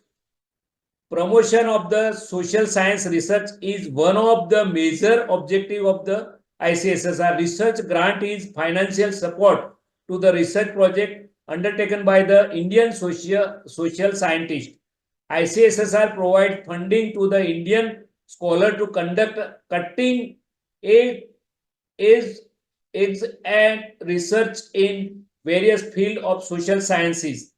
Promotion of the social science research is one of the major objective of the ICSSR. Research grant is financial support to the research project undertaken by the Indian social scientist. ICSSR provides funding to the Indian scholar to conduct cutting edge and research in various fields of social sciences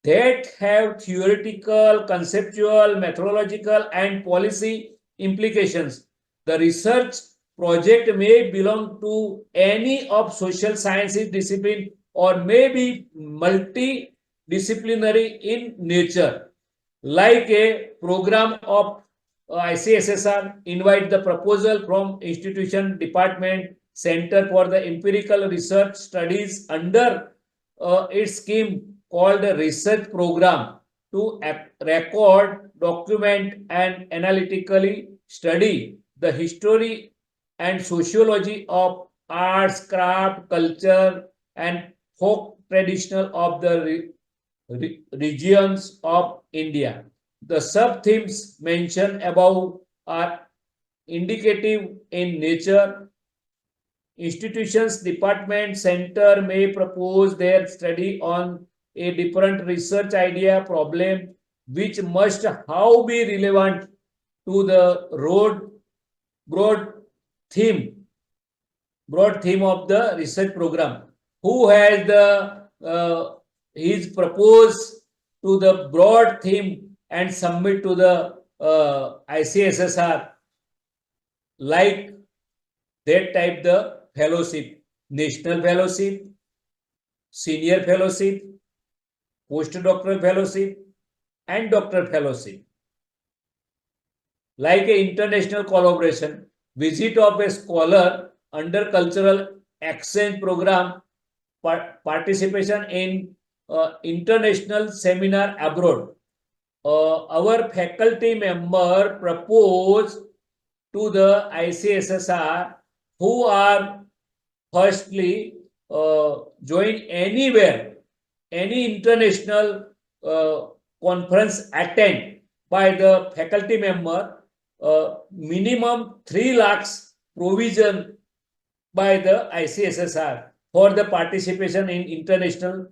that have theoretical, conceptual, methodological, and policy implications. The research project may belong to any of social sciences discipline or may be multidisciplinary in nature. Like a program of ICSSR, invite the proposal from institution, department, center for the empirical research studies under its scheme called a research program to record, document, and analytically study the history and sociology of arts, craft, culture, and folk traditional of the regions of India. The sub-themes mentioned above are indicative in nature. Institutions, department, center may propose their study on a different research idea problem which must how be relevant to the broad theme of the research program. Who has the is proposed to the broad theme and submit to the ICSSR like that type the fellowship, national fellowship, senior fellowship, postdoctoral fellowship, and doctoral fellowship. Like a international collaboration, visit of a scholar under cultural exchange program, participation in international seminar abroad. Our faculty member propose to the ICSSR who are firstly join anywhere, any international conference attend by the faculty member, minimum 3 lakhs provision by the ICSSR for the participation in international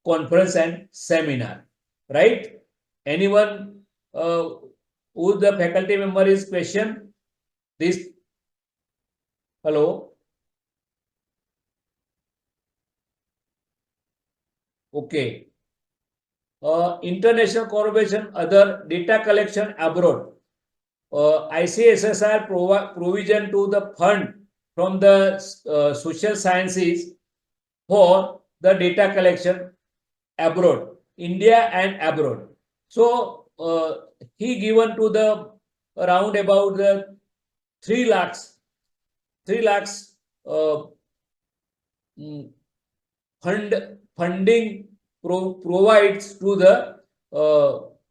conference and seminar, right? Anyone who the faculty member is question this? Hello? Okay. International collaboration, other data collection abroad. ICSSR provision to the fund from the social sciences for the data collection abroad, India and abroad. So he given to the around about the 3 lakhs funding provides to the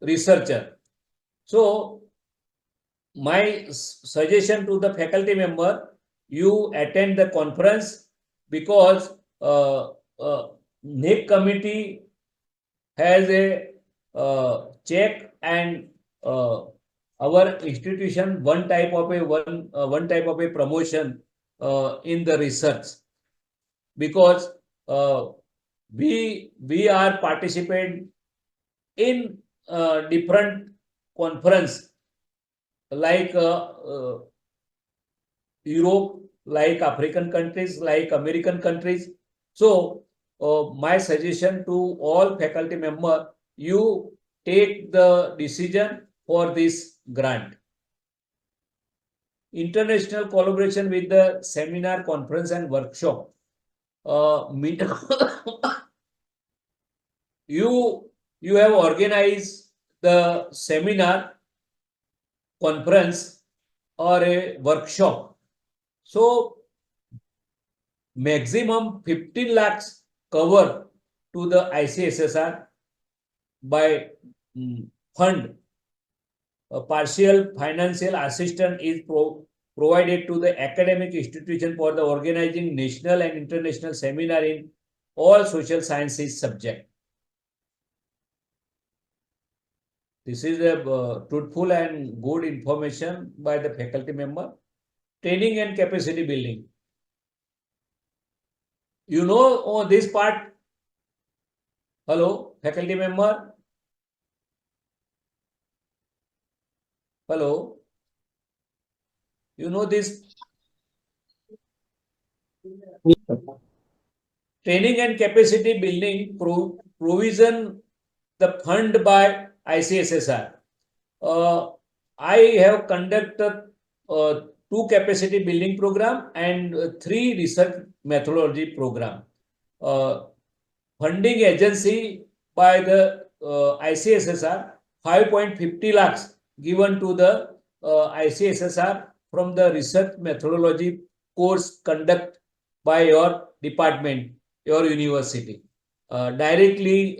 researcher. So my suggestion to the faculty member, you attend the conference, because NEC committee has a check, and our institution one type of a promotion in the research, because we are participant in different conference like Europe, like African countries, like American countries. So my suggestion to all faculty member, you take the decision for this grant. International collaboration with the seminar, conference and workshop. You have organized the seminar, conference or a workshop. So maximum 15 lakhs cover to the ICSSR by fund. A partial financial assistance is provided to the academic institution for the organizing national and international seminar in all social sciences subject. This is a truthful and good information by the faculty member. Training and capacity building. You know this part? Hello, faculty member? Hello? You know this? Training and capacity building provision the fund by ICSSR. I have conducted 2 capacity building program and 3 research methodology program. Funding agency by the ICSSR 5.50 lakhs given to the ICSSR from the research methodology course conduct by your department, your university, directly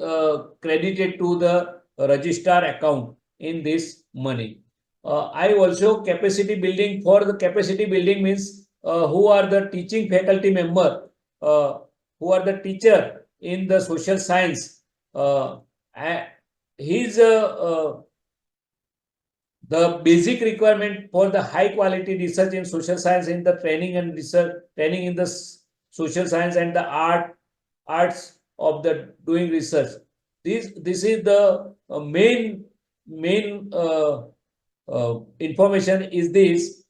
credited to the registrar account in this money. I also capacity building. For the capacity building means who are the teaching faculty member, who are the teacher in the social science. The basic requirement for the high quality research in social science, in the training and research, training in the social science and the arts of the doing research. This is the main information is this.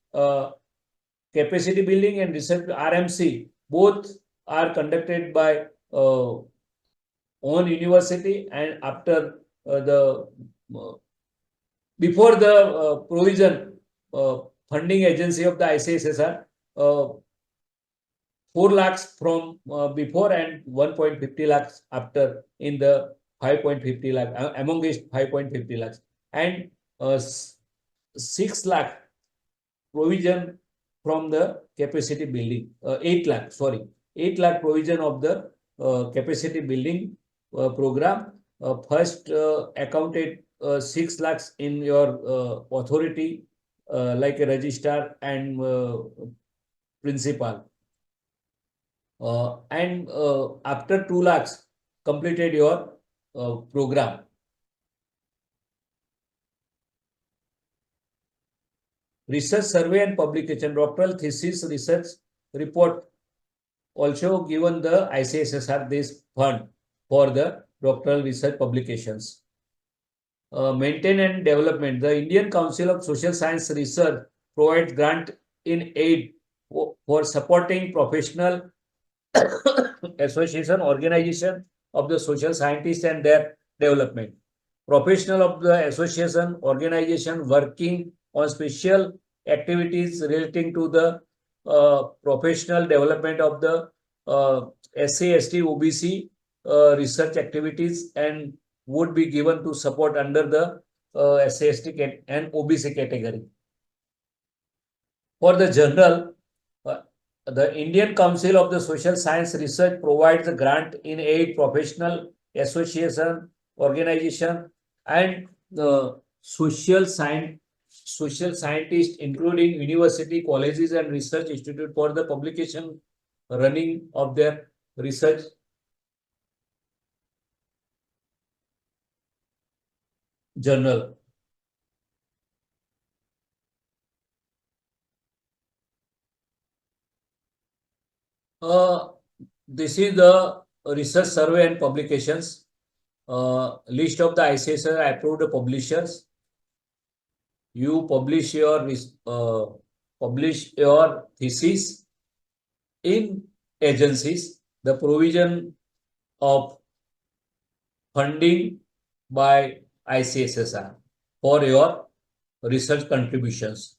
Capacity building and research, RMC, both are conducted by own university, and after before the provision funding agency of the ICSSR, 4 lakhs from before and 1.50 lakhs after in the 5.50 lakh, among these 5.50 lakhs, and 6 lakh provision from the capacity building, 8 lakh provision of the capacity building program. First accounted 6 lakhs in your authority, like a registrar and principal, and after 2 lakhs completed your program. research survey and publication, doctoral thesis, research report. Also given the ICSSR this fund for the doctoral research publications. Maintain and development. The Indian Council of Social Science Research provides grant in aid for supporting professional association, organization of the social scientists and their development. Professional of the association, organization working on special activities relating to the professional development of the SC, ST, OBC research activities and would be given to support under the SC, ST and OBC category. For the journal, the Indian Council of the Social Science Research provides a grant in aid professional association, organization, and social scientists, including university, colleges, and research institute for the publication running of their research. Journal. This is the research survey and publications. List of the ICSR approved publishers. You publish your thesis in agencies. The provision of funding by ICSSR for your research contributions.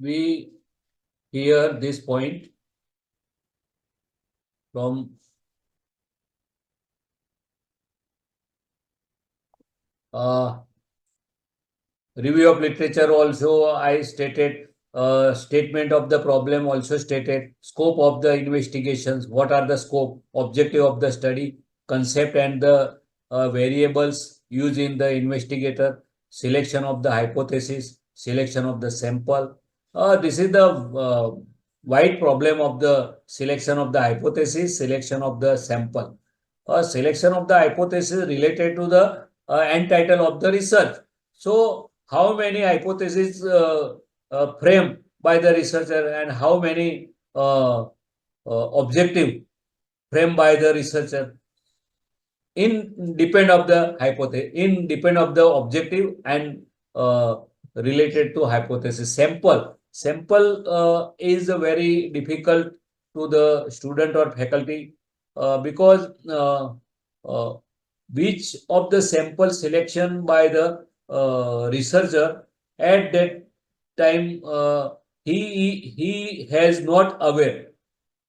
We hear this point from review of literature also I stated, statement of the problem also stated, scope of the investigations, what are the scope, objective of the study, concept and the variables used in the investigator, selection of the hypothesis, selection of the sample. This is the wide problem of the selection of the hypothesis, selection of the sample. Selection of the hypothesis related to the end title of the research. So, how many hypotheses framed by the researcher and how many objective framed by the researcher in depend of the hypothesis, in depend of the objective and related to hypothesis. Sample is very difficult to the student or faculty because which of the sample selection by the researcher at that time he has not aware.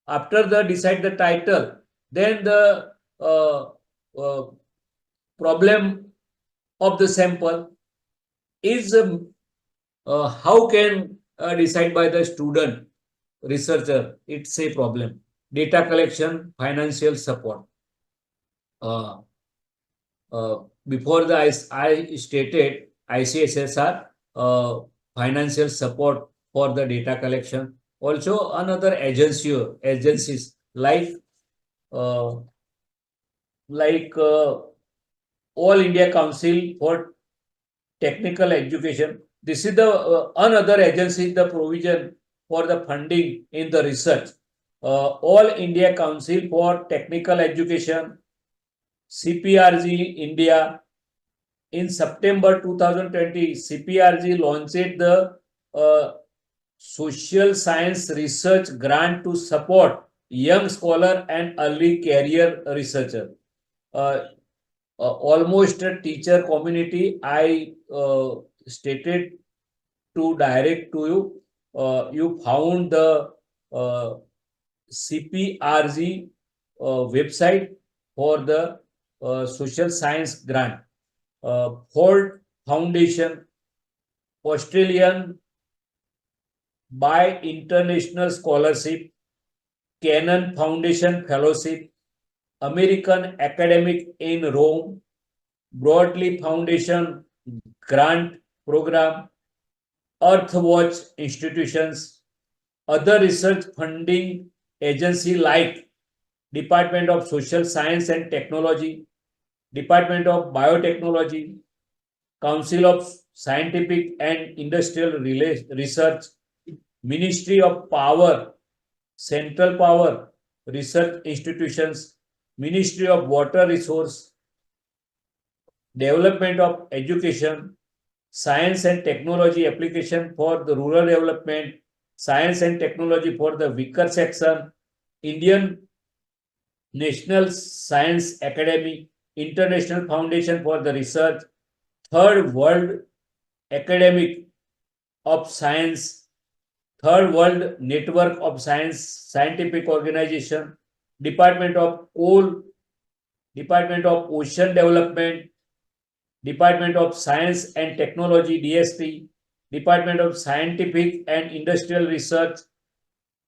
After the decide the title, then the problem of the sample is how can decide by the student researcher. It's a problem. Data collection, financial support. Before the I stated ICSSR financial support for the data collection. Also another agencies like All India Council for Technical Education. This is the another agency, the provision for the funding in the research. All India Council for Technical Education, CPRG India. In September 2020, CPRG launched the Social Science Research Grant to support young scholar and early career researcher. Almost a teacher community, I stated to direct to you. You found the CPRG website for the social science grant. Ford Foundation, Australian by International Scholarship, Cannon Foundation Fellowship, American Academic in Rome, Broadly Foundation Grant Program, Earthwatch institutions, other research funding agency like Department of Social Science and Technology, Department of Biotechnology, Council of Scientific and Industrial Research, Ministry of Power, Central Power Research Institutions, Ministry of Water Resource, Development of Education, Science and Technology Application for the Rural Development, Science and Technology for the weaker section, Indian National Science Academy, International Foundation for the Research, Third World Academic of Science, Third World Network of Science, Scientific Organization, Department of Coal, Department of Ocean Development, Department of Science and Technology, DST, Department of Scientific and Industrial Research,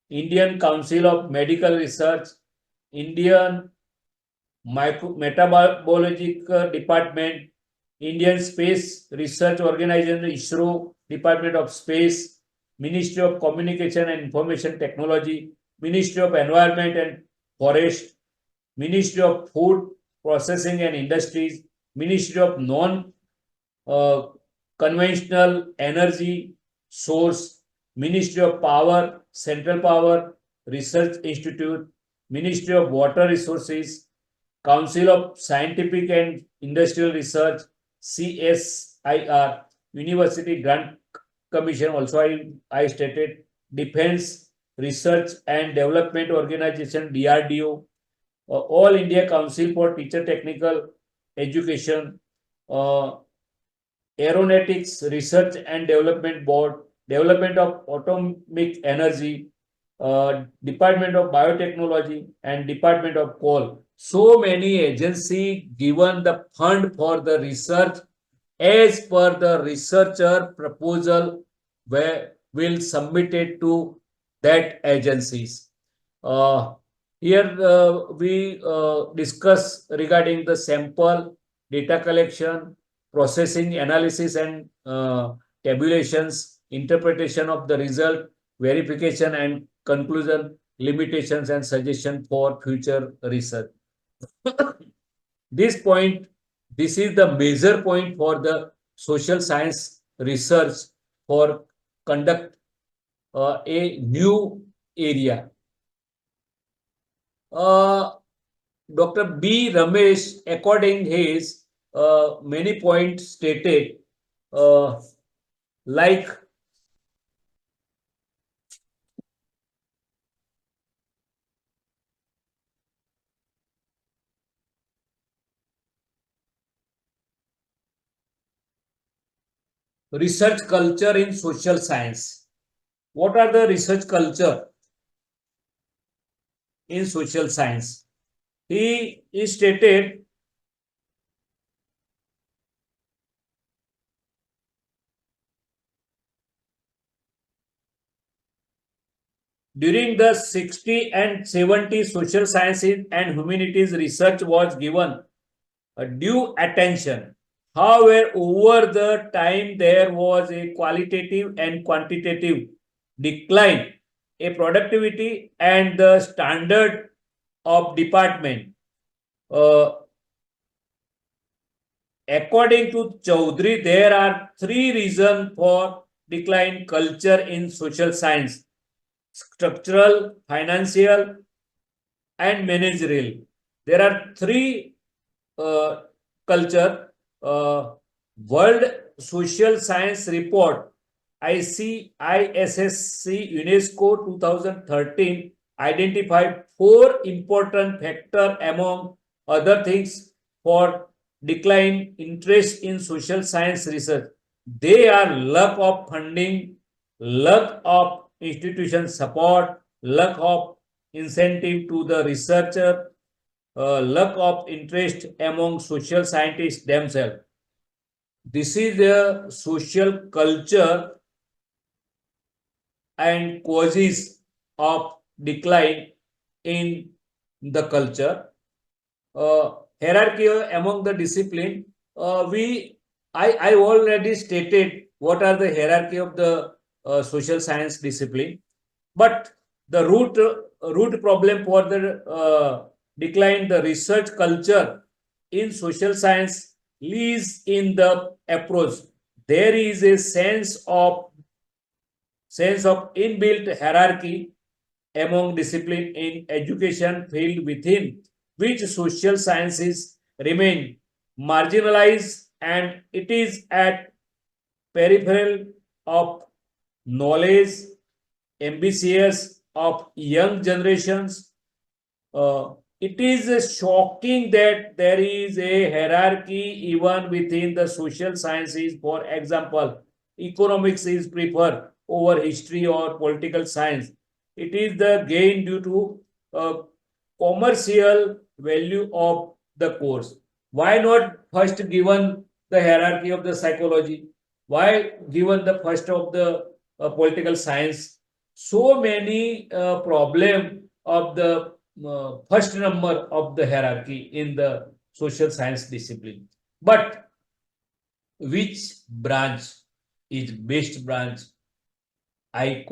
Indian Council of Medical Research, Indian Metabological Department, Indian Space Research Organization, ISRO, Department of Space, Ministry of Communication and Information Technology, Ministry of Environment and Forest, Ministry of Food Processing and Industries, Ministry of Non-Conventional Energy Source, Ministry of Power, Central Power Research Institute, Ministry of Water Resources, Council of Scientific and Industrial Research, CSIR, University Grant Commission, also I stated, Defense Research and Development Organization, DRDO, All India Council for Teacher Technical Education, Aeronautics Research and Development Board, Development of Atomic Energy, Department of Biotechnology, and Department of Coal. So many agencies given the fund for the research as per the researcher proposal where will submit it to that agencies. Here we discuss regarding the sample, data collection, processing, analysis and tabulations, interpretation of the result, verification and conclusion, limitations and suggestion for future research. This is the major point for the social science research for conduct a new area. Dr. B. Ramesh, according his many points stated, like research culture in social science. What are the research culture in social science? He stated during the 60 and 70 social sciences and humanities research was given a due attention. However, over the time there was a qualitative and quantitative decline, a productivity and the standard of department. According to Chaudhary, there are three reasons for decline culture in social science: structural, financial, and managerial. There are three culture. World Social Science Report, ICISSC UNESCO 2013 identified 4 important factors among other things for decline interest in social science research. They are lack of funding, lack of institution support, lack of incentive to the researcher, lack of interest among social scientists themselves. This is the social culture and causes of decline in the culture. Hierarchy among the discipline. I already stated what are the hierarchy of the social science discipline, but the root problem for the decline the research culture in social science lies in the approach. There is a sense of inbuilt hierarchy among discipline in education field within which social sciences remain marginalized, and it is at peripheral of knowledge ambitious of young generations. It is shocking that there is a hierarchy even within the social sciences. For example, economics is preferred over history or political science. It is the gain due to commercial value of the course. Why not first given the hierarchy of the psychology? Why given the first of the political science? So many problem of the first number of the hierarchy in the social science discipline. But which branch is best branch? I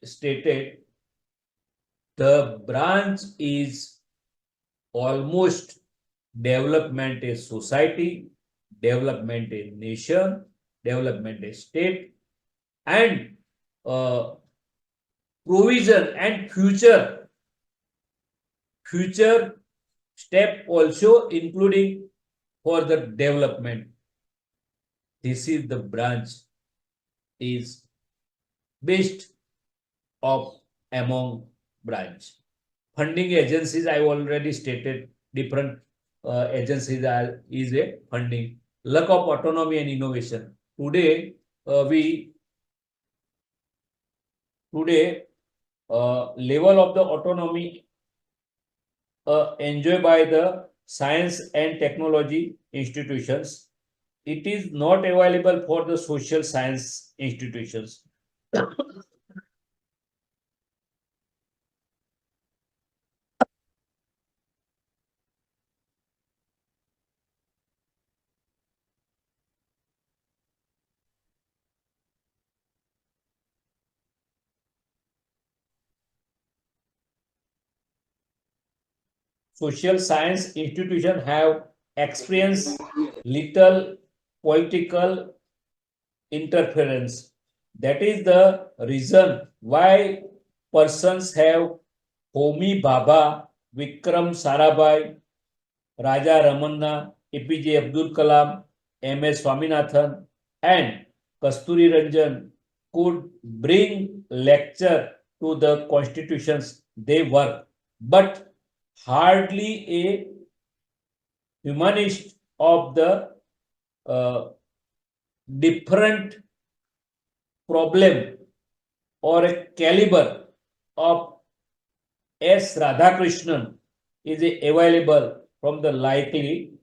stated the branch is almost development a society, development a nation, development a state, and provision and future step also including for the development. This is the branch is best of among branch. Funding agencies, I already stated different agencies is a funding. Lack of autonomy and innovation. Today level of the autonomy enjoyed by the science and technology institutions, it is not available for the social science institutions. Social science institutions have experienced little political interference. That is the reason why persons have Homi Bhabha, Vikram Sarabhai, Raja Ramanna, APJ Abdul Kalam, MS Swaminathan, and Kasturi Ranjan could bring lecture to the constitutions they work, but hardly a humanist of the different problem or a caliber of S. Radhakrishnan is available from the likely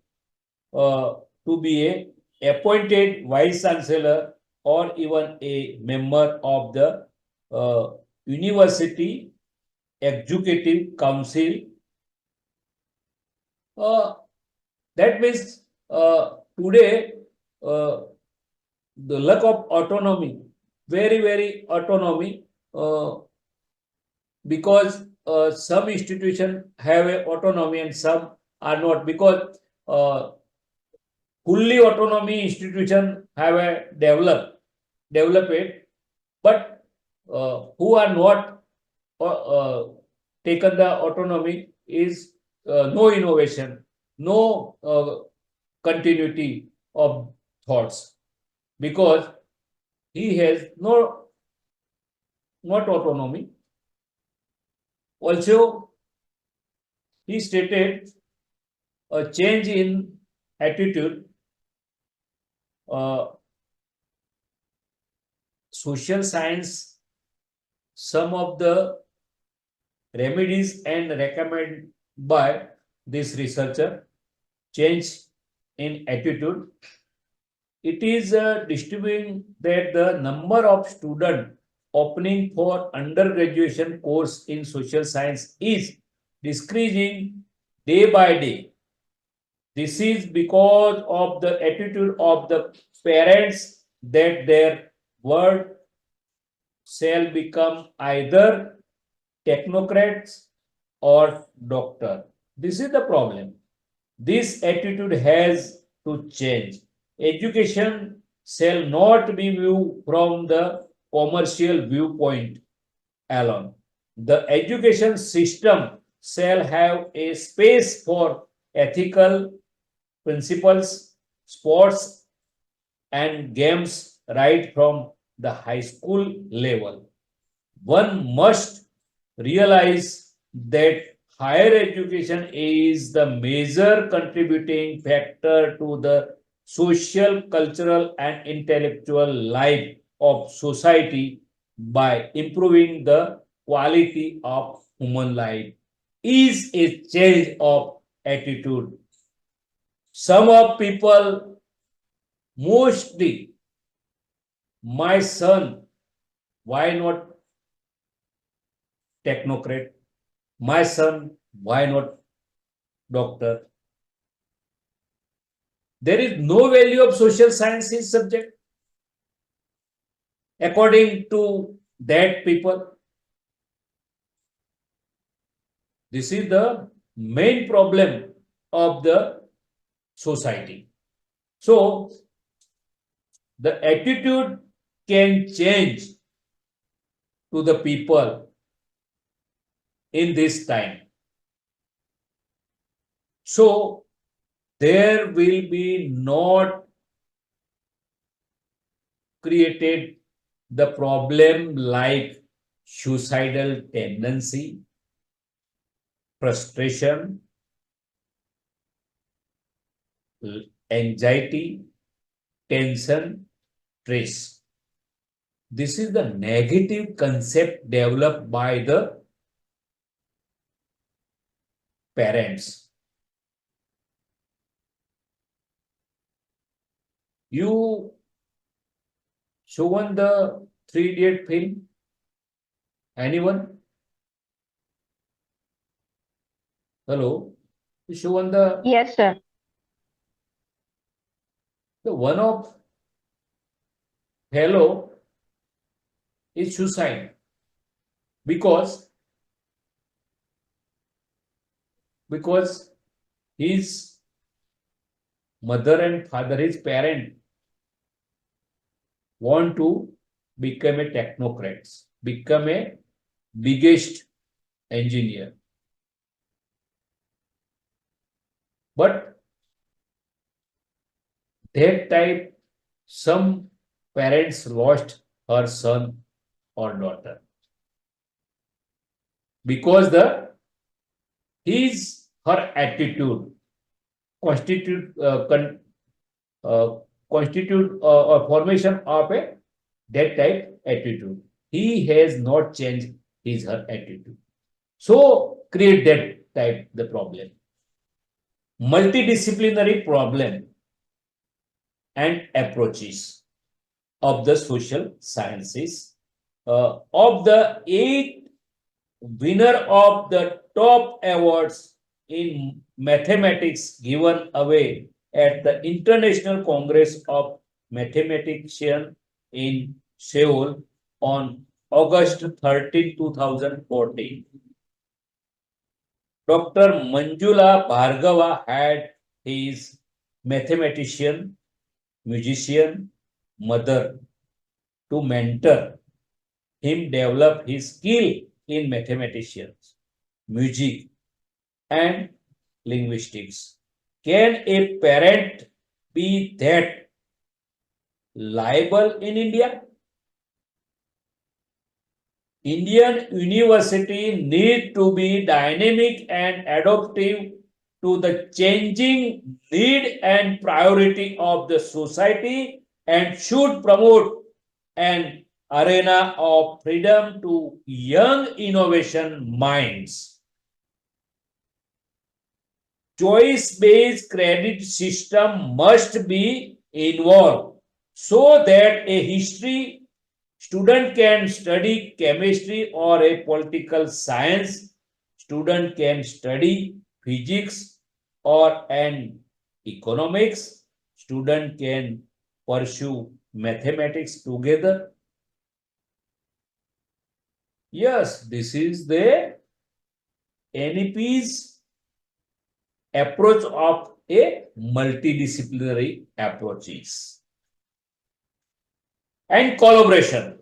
to be a appointed vice chancellor or even a member of the university executive council. That means today the lack of autonomy, very autonomy, because some institutions have a autonomy and some are not, because fully autonomy institution have a developed it, but who are not taken the autonomy is no innovation, no continuity of thoughts, because he has not autonomy. Also, he stated a change in attitude. Social science, some of the remedies and recommended by this researcher, change in attitude. It is distributing that the number of students opening for undergraduate course in social science is decreasing day by day. This is because of the attitude of the parents that their word shall become either technocrats or doctor. This is the problem. This attitude has to change. Education shall not be viewed from the commercial viewpoint alone. The education system shall have a space for ethical principles, sports, and games right from the high school level. One must realize that higher education is the major contributing factor to the social, cultural, and intellectual life of society by improving the quality of human life is a change of attitude. Some of people, mostly my son, why not technocrat? My son, why not doctor? There is no value of social sciences subject according to that people. This is the main problem of the society. So the attitude can change to the people in this time. So there will be not created the problem like suicidal tendency, frustration, anxiety, tension, stress. This is the negative concept developed by the parents. You shown the 3 Idiot film? Anyone? Hello? You shown the Yes, sir. one of fellow is suicide because his mother and father, his parent, want to become a technocrat, become a biggest engineer. But that time, some parents lost her son or daughter because her attitude constitute a formation of a that type attitude. He has not changed her attitude. So create that type the problem. Multidisciplinary problem and approaches of the social sciences. Of the 8 winner of the top awards in mathematics given away at the International Congress of Mathematicians in Seoul on August 13, 2014. Dr. Manjula Bhargava had his mathematician, musician, mother to mentor him develop his skill in mathematicians, music, and linguistics. Can a parent be that liable in India? Indian university need to be dynamic and adaptive to the changing need and priority of the society and should promote an arena of freedom to young innovation minds. Choice-based credit system must be involved so that a history Student can study chemistry or a political science. Student can study physics or an economics. Student can pursue mathematics together. Yes, this is the NEP's approach of a multidisciplinary approaches. And collaboration.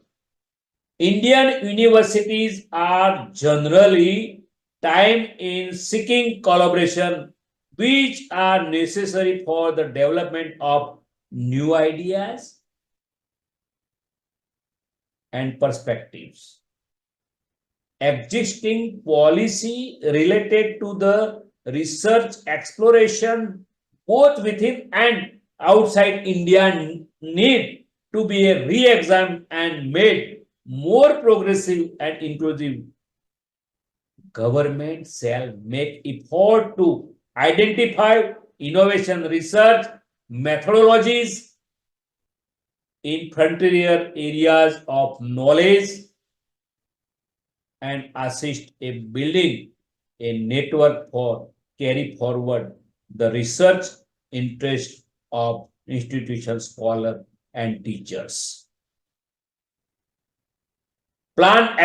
Indian universities are generally time in seeking collaboration which are necessary for the development of new ideas and perspectives. Existing policy related to the research exploration both within and outside India need to be re-examined and made more progressive and inclusive. Government shall make effort to identify innovation research methodologies in frontier areas of knowledge and assist in building a network for carry forward the research interest of institution scholars and teachers. Plan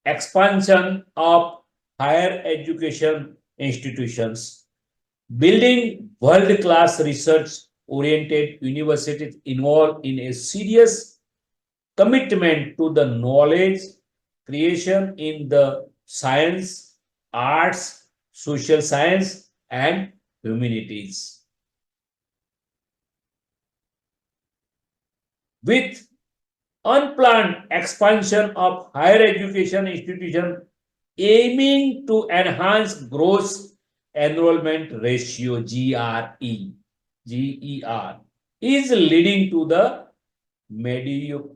expansion of higher education institutions. Building world-class research-oriented universities involved in a serious commitment to the knowledge creation in the science, arts, social science, and humanities. With unplanned expansion of higher education institutions aiming to enhance gross enrollment ratio GER is leading to the mediocrity.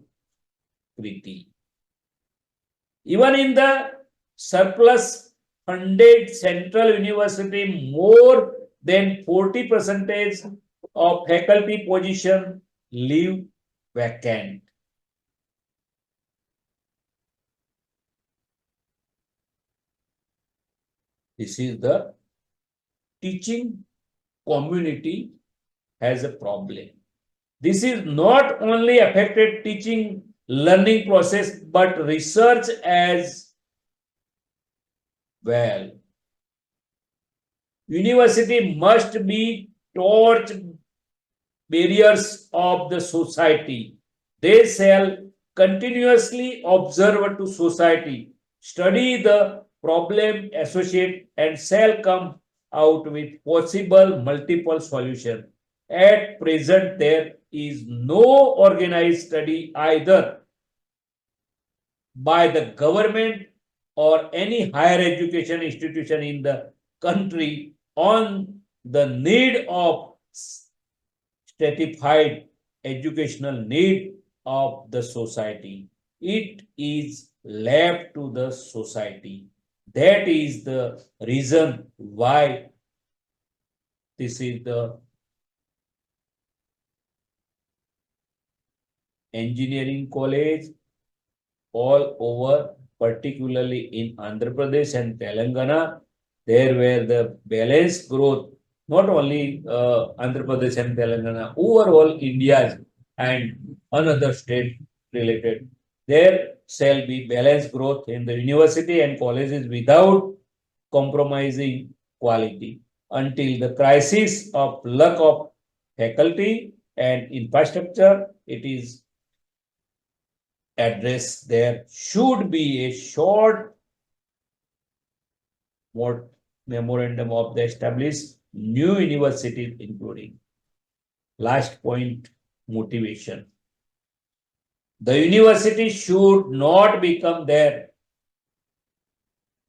Even in the surplus funded central university, more than 40% of faculty positions leave vacant. This is the teaching community has a problem. This is not only affected teaching learning process, but research as well. University must be taught barriers of the society. They shall continuously observe to society, study the problem associate and shall come out with possible multiple solution. At present, there is no organized study either by the government or any higher education institution in the country on the need of stratified educational need of the society. It is left to the society. That is the reason why this is the engineering college all over, particularly in Andhra Pradesh and Telangana. There were the balanced growth, not only Andhra Pradesh and Telangana, overall India and another state related. There shall be balanced growth in the university and colleges without compromising quality until the crisis of lack of faculty and infrastructure it is addressed. There should be a short memorandum of the established new universities, including last point, motivation. The university should not become their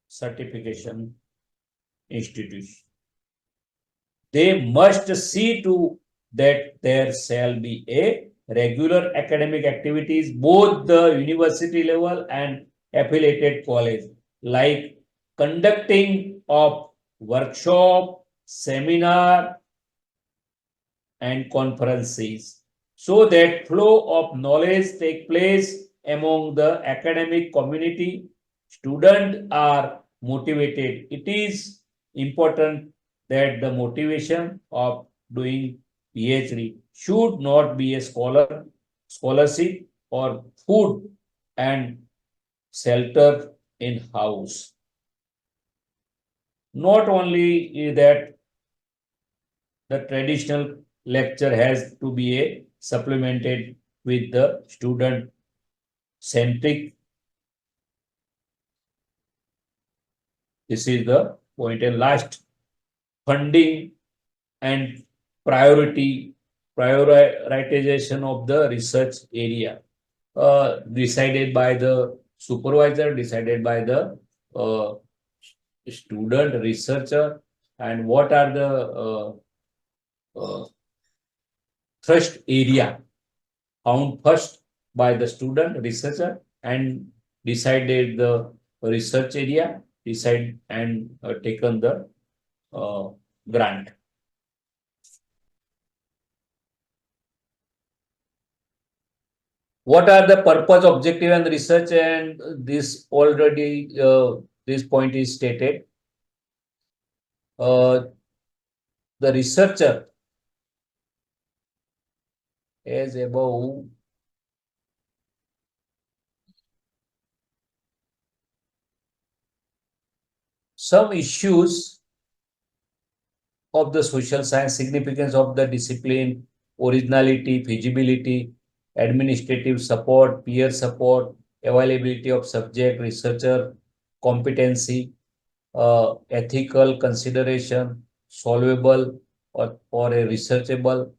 certification institution. They must see to that there shall be a regular academic activities, both the university level and affiliated college, like conducting of workshop, seminar, and conferences, so that flow of knowledge take place among the academic community. Students are motivated. It is important that the motivation of doing PhD should not be a scholarship or food and shelter in house. Not only that the traditional lecture has to be a supplemented with the student centric. This is the point. And last, funding and prioritization of the research area, decided by the supervisor, decided by the student researcher, and what are the thrust area found first by the student researcher and decided the research area, decide and taken the grant. What are the purpose, objective, and research? And this already this point is stated. The researcher, as above, some issues of the social science, significance of the discipline, originality, feasibility, administrative support, peer support, availability of subject, researcher, competency, ethical consideration, solvable or a researchable,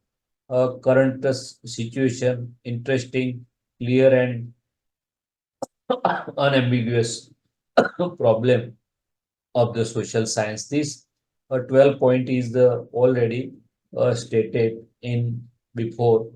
current situation, interesting, clear and unambiguous problem of the social science. This 12 point is the already stated in before.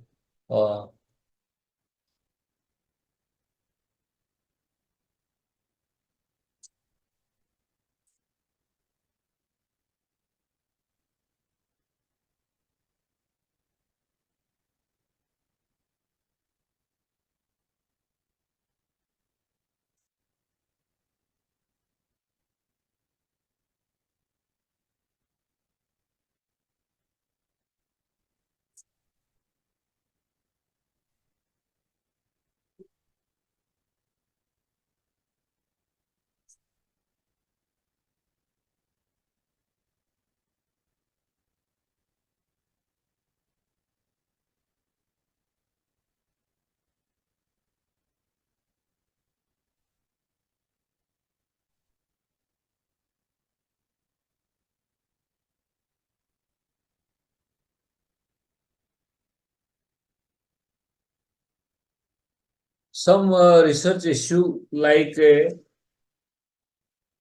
Some research issue like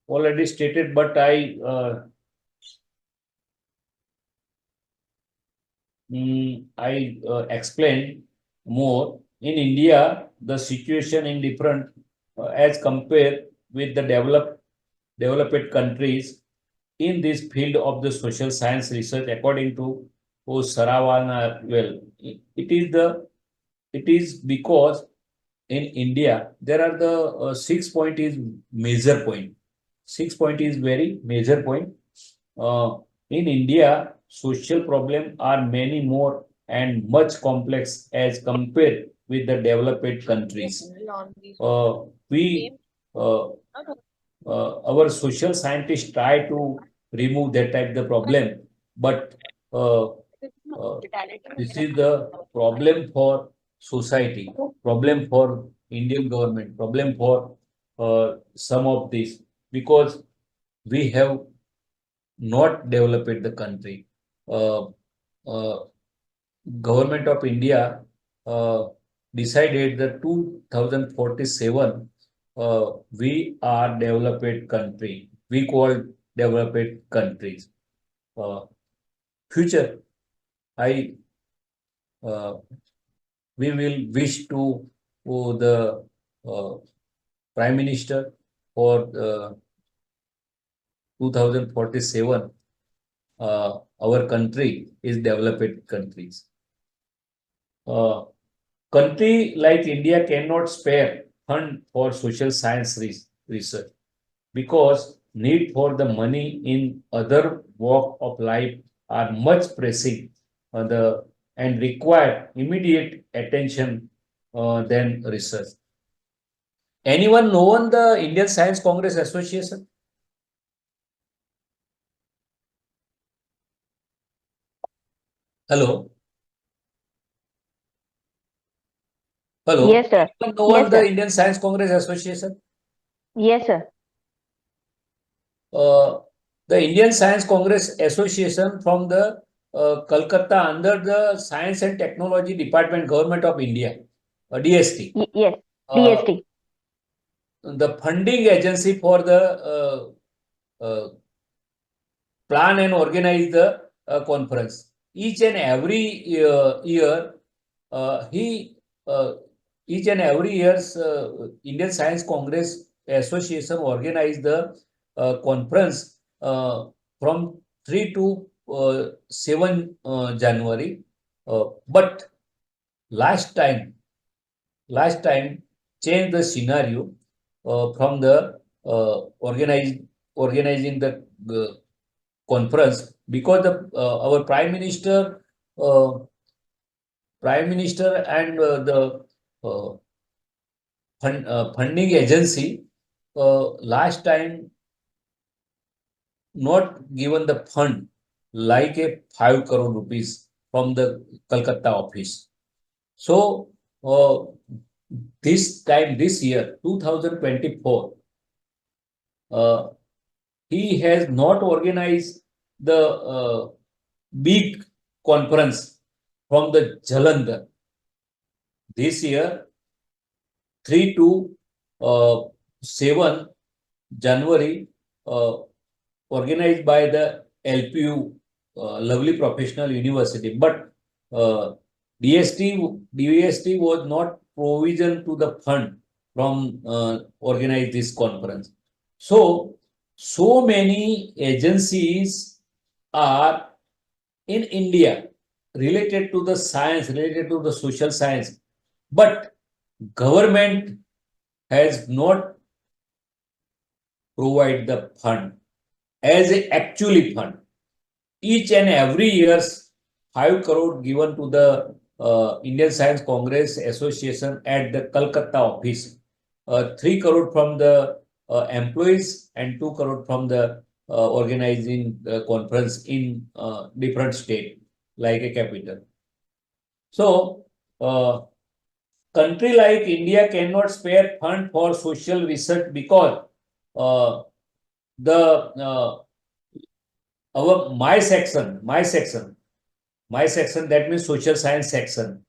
already stated, but I explain more. In India, the situation in different as compared with the developed countries in this field of the social science research, according to Saravana. Well, it is because in India there are the 6 point is major point. 6 point is very major point. In India, social problems are many more and much complex as compared with the developed countries. We our social scientists try to remove that type of problem, but this is the problem for society, problem for Indian government, problem for some of these, because we have not developed the country. Government of India decided that 2047 we are developed country. We call developed countries. Future, I we will wish to the Prime Minister for 2047. Our country is developed countries. country like India cannot spare fund for social science research because need for the money in other walk of life are much pressing and require immediate attention than research. Anyone known the Indian Science Congress Association? Hello? Hello? Yes, sir. Anyone known Yes, the sir. Indian Science Congress Association? Yes, sir. The Indian Science Congress Association from the Calcutta under the Science and Technology Department, Government of India, DST. Yes. Uh, DST. the funding agency for the plan and organize the conference. Each and every year, each and every year's Indian Science Congress Association organize the conference from 3 to 7 January. But last time changed the scenario from the organizing the conference because the our uh, prime minister and the funding agency last time not given the fund like a 5 crore rupees from the Calcutta office. So this time, this year, 2024, he has not organized the big conference from the Jalandhar. This year, 3 to 7 January, organized by the LPU, Lovely Professional University. But DST was not provision to the fund from organize this conference. So many agencies are in India related to the science, related to the social science, but government has not provide the fund as a actually fund. Each and every year's 5 crore given to the Indian Science Congress Association at the Calcutta office, 3 crore from the employees and 2 crore from the organizing conference in different state like a capital. So country like India cannot spare fund for social research because my section, that means social science section,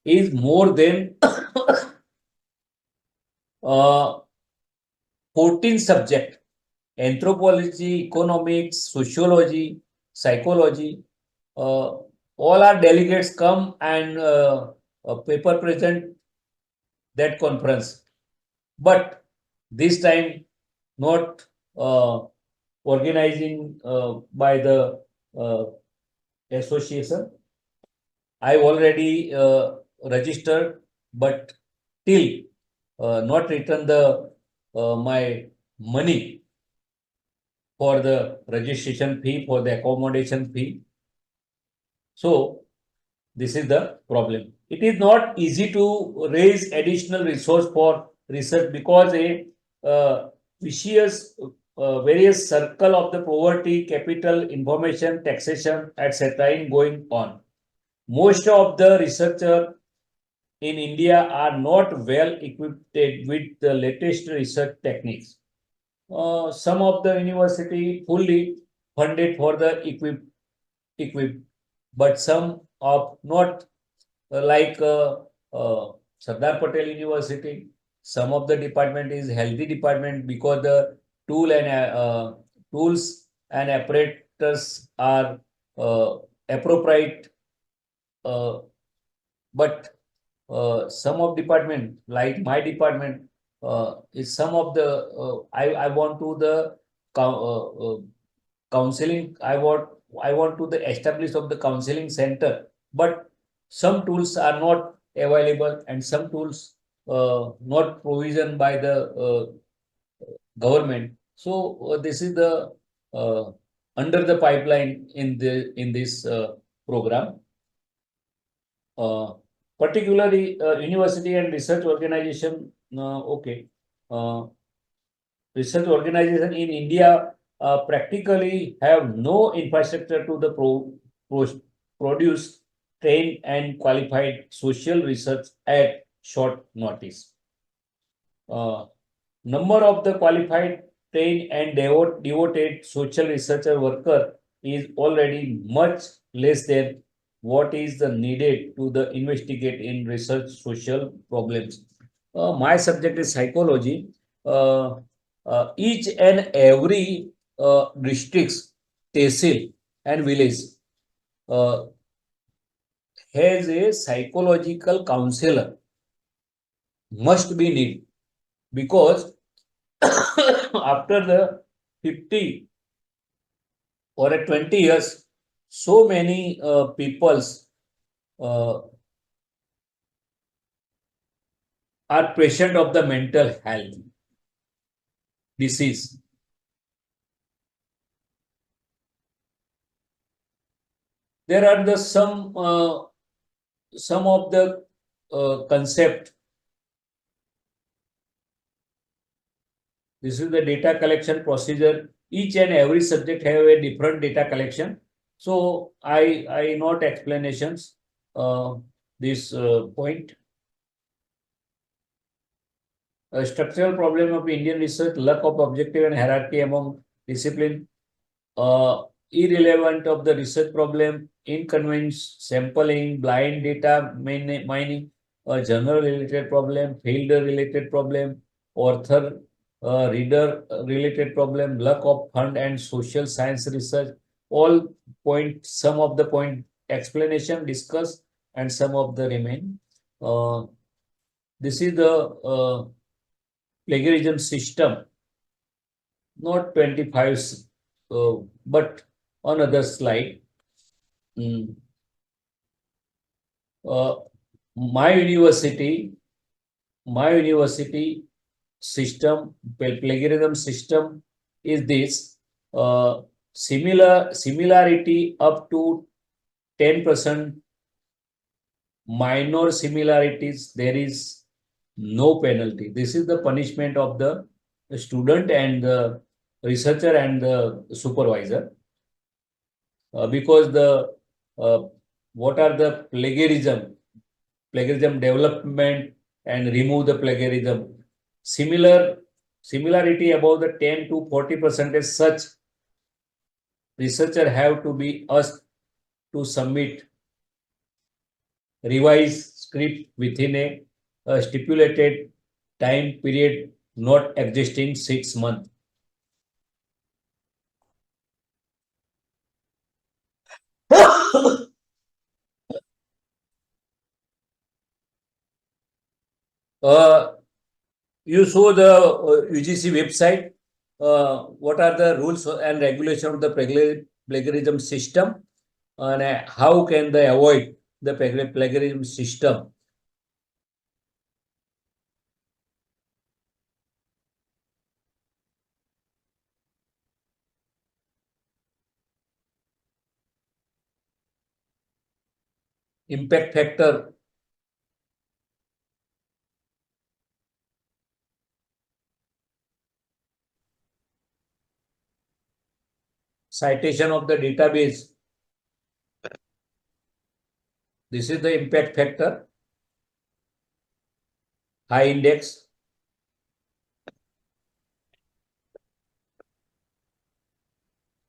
is more than 14 subject: anthropology, economics, sociology, psychology. All our delegates come and paper present that conference. But this time not organizing by the association. I've already registered, but till not returned the my money for the registration fee, for the accommodation fee. So this is the problem. It is not easy to raise additional resource for research because a vicious various circle of the poverty, capital, information, taxation, etc. in going on. Most of the researchers in India are not well equipped with the latest research techniques. Some of the university fully funded for the equipped, but some of not like Sardar Patel University. Some of the department is healthy department because the tools and apparatus are appropriate. But some of department like my department is some of the I want to the counseling. I want to the establish of the counseling center, but some tools are not available and some tools not provisioned by the government. So this is the under the pipeline in this program. Particularly university and research organization. Okay. Research organization in India practically have no infrastructure to the produce trained and qualified social research at short notice. Number of the qualified, trained and devoted social researcher worker is already much less than what is the needed to the investigate in research social problems. My subject is psychology. Each and every districts, tehsil and village has a psychological counselor must be need, because after the 50 or a 20 years, so many peoples are patient of the mental health disease. There are the some of the concept. This is the data collection procedure. Each and every subject have a different data collection. So I not explanations this point. A structural problem of Indian research, lack of objective and hierarchy among discipline, irrelevant of the research problem, inconvenience, sampling, blind data mining, a journal related problem, field related problem, author reader related problem, lack of fund and social science research. All point, some of the point explanation discussed and some of the remain. This is the plagiarism system, not 25, but on other slide. My university system, plagiarism system is this. Similarity up to 10%, minor similarities, there is no penalty. This is the punishment of the student and the researcher and the supervisor. Because the what are the plagiarism development and remove the plagiarism. Similarity above the 10 to 40% is such, researcher have to be asked to submit revised script within a stipulated time period not existing 6 months. You saw the UGC website. What are the rules and regulations of the plagiarism system, and how can they avoid the plagiarism system? Impact factor. Citation of the database. This is the impact factor. High index.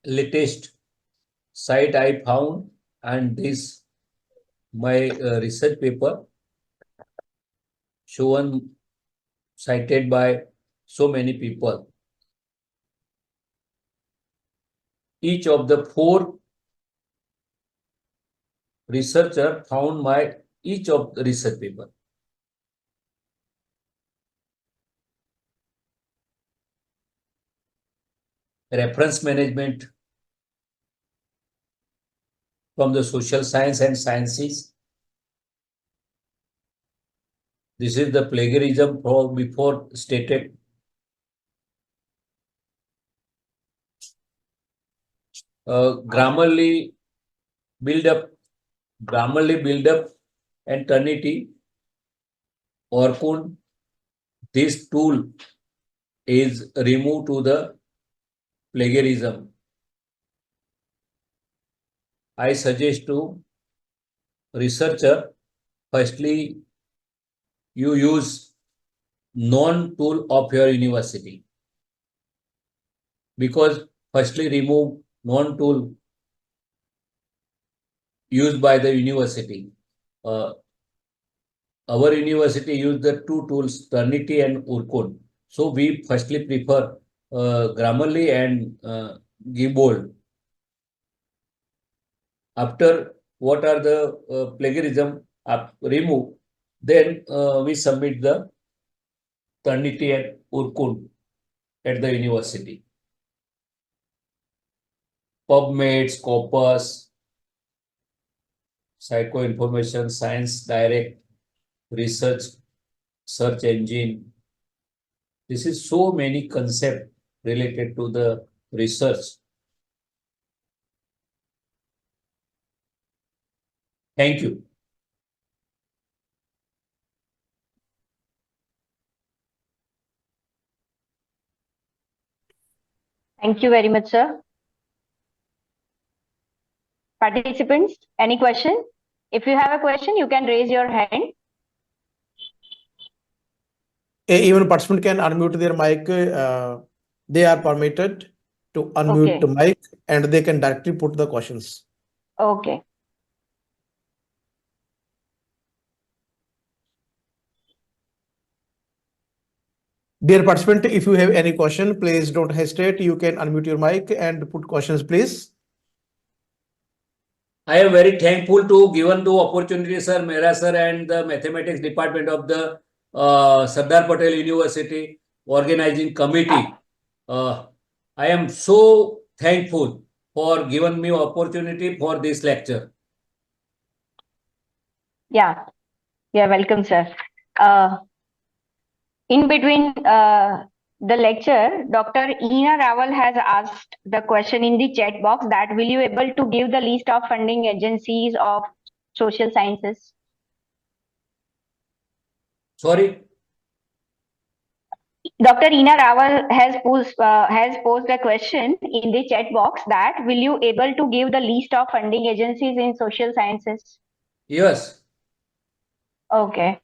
Latest site I found, and this my research paper shown, cited by so many people. Each of the 4 researcher found my each of the research paper. Reference management from the social science and sciences. This is the plagiarism from before stated. Grammarly build up, and Trinity, Orkun. This tool is removed to the plagiarism. I suggest to researcher, firstly, you use non-tool of your university, because firstly remove non-tool used by the university. Our university use the two tools, Trinity and Urkun. So we firstly prefer Grammarly and Gimbold. After what are the plagiarism remove, then we submit the Trinity and Urkun at the university. PubMed, Scopus, Psychoinformation, Science Direct, Research, Search Engine. This is so many concepts related to the research. Thank you. Thank you very much, sir. Participants, any question? If you have a question, you can raise your hand. Even participant can unmute their mic. They are permitted to unmute the mic and they can directly put the questions. Okay. Dear participant, if you have any question, please don't hesitate. You can unmute your mic and put questions, please. I am very thankful to given the opportunity, sir, Mehra sir, and the mathematics department of the Sardar Patel University organizing committee. I am so thankful for giving me opportunity for this lecture. Yeah, you're welcome, sir. In between the lecture, Dr. Ina Rawal has asked the question in the chat box that will you able to give the list of funding agencies of social sciences? Sorry? Dr. Ina Rawal has posed a question in the chat box that will you able to give the list of funding agencies in social sciences? Yes. Okay.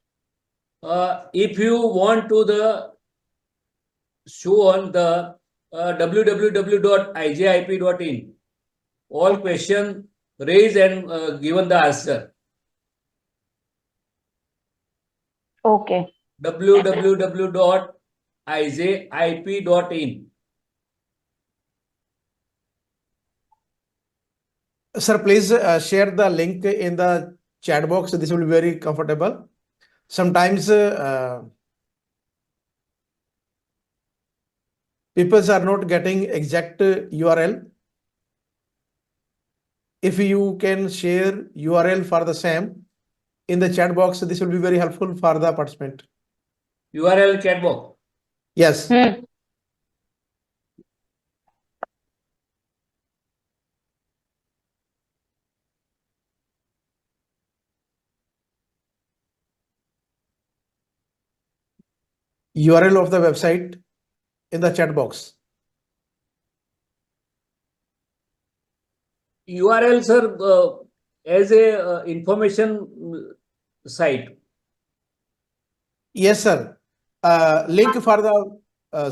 If you want to show on the www.ijip.in, all question raised and given the answer. Okay. www.ijip.in. Sir, please share the link in the chat box. This will be very comfortable. Sometimes people are not getting exact URL. If you can share URL for the same in the chat box, this will be very helpful for the participant. URL chat box. Yes. URL of the website in the chat box. URL, sir, as a information site. Yes, sir. Link for the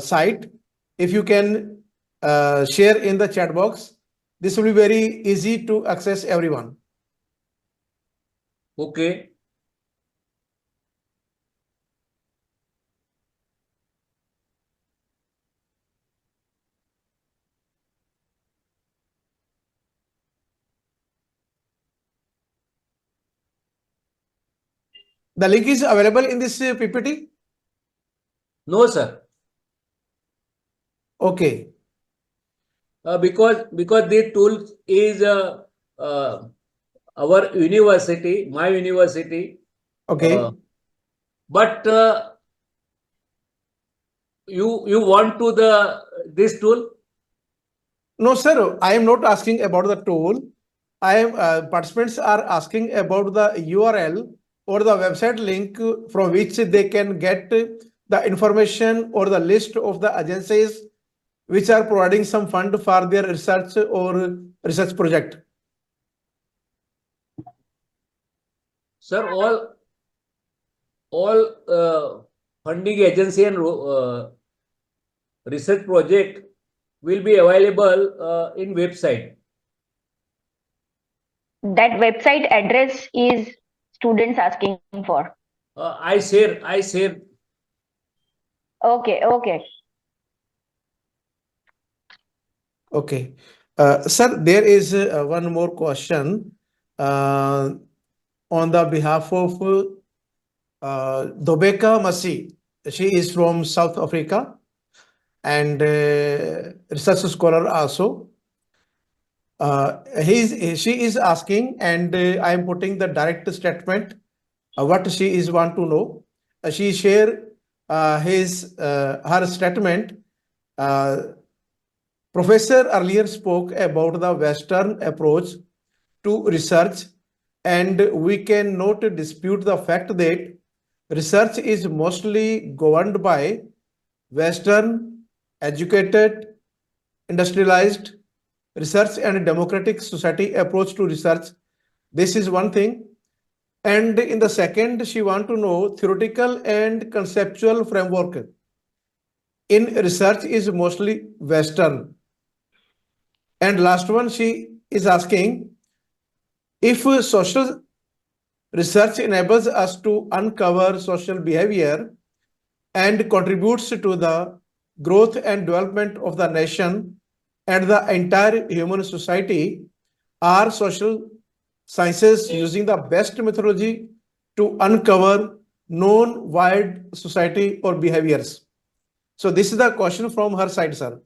site, if you can share in the chat box, this will be very easy to access everyone. Okay. The link is available in this PPT? No, sir. Okay. Because this tool is our university, my university. Okay. but you want to this tool? No, sir, I am not asking about the tool. I am participants are asking about the URL or the website link from which they can get the information or the list of the agencies which are providing some fund for their research or research project. Sir, all funding agency and research project will be available in website. That website address is students asking for. I share. Okay, okay. Okay. Sir, there is one more question on the behalf of Dobeka Masi. She is from South Africa and research scholar also. She is asking, and I am putting the direct statement. What she is want to know. She share her statement. Professor earlier spoke about the Western approach to research, and we cannot dispute the fact that research is mostly governed by Western, educated, industrialized research and democratic society approach to research. This is one thing. And in the second, she want to know theoretical and conceptual framework in research is mostly Western. And last one, she is asking if social research enables us to uncover social behavior and contributes to the growth and development of the nation and the entire human society, are social sciences using the best methodology to uncover known wide society or behaviors? So this is the question from her side, sir.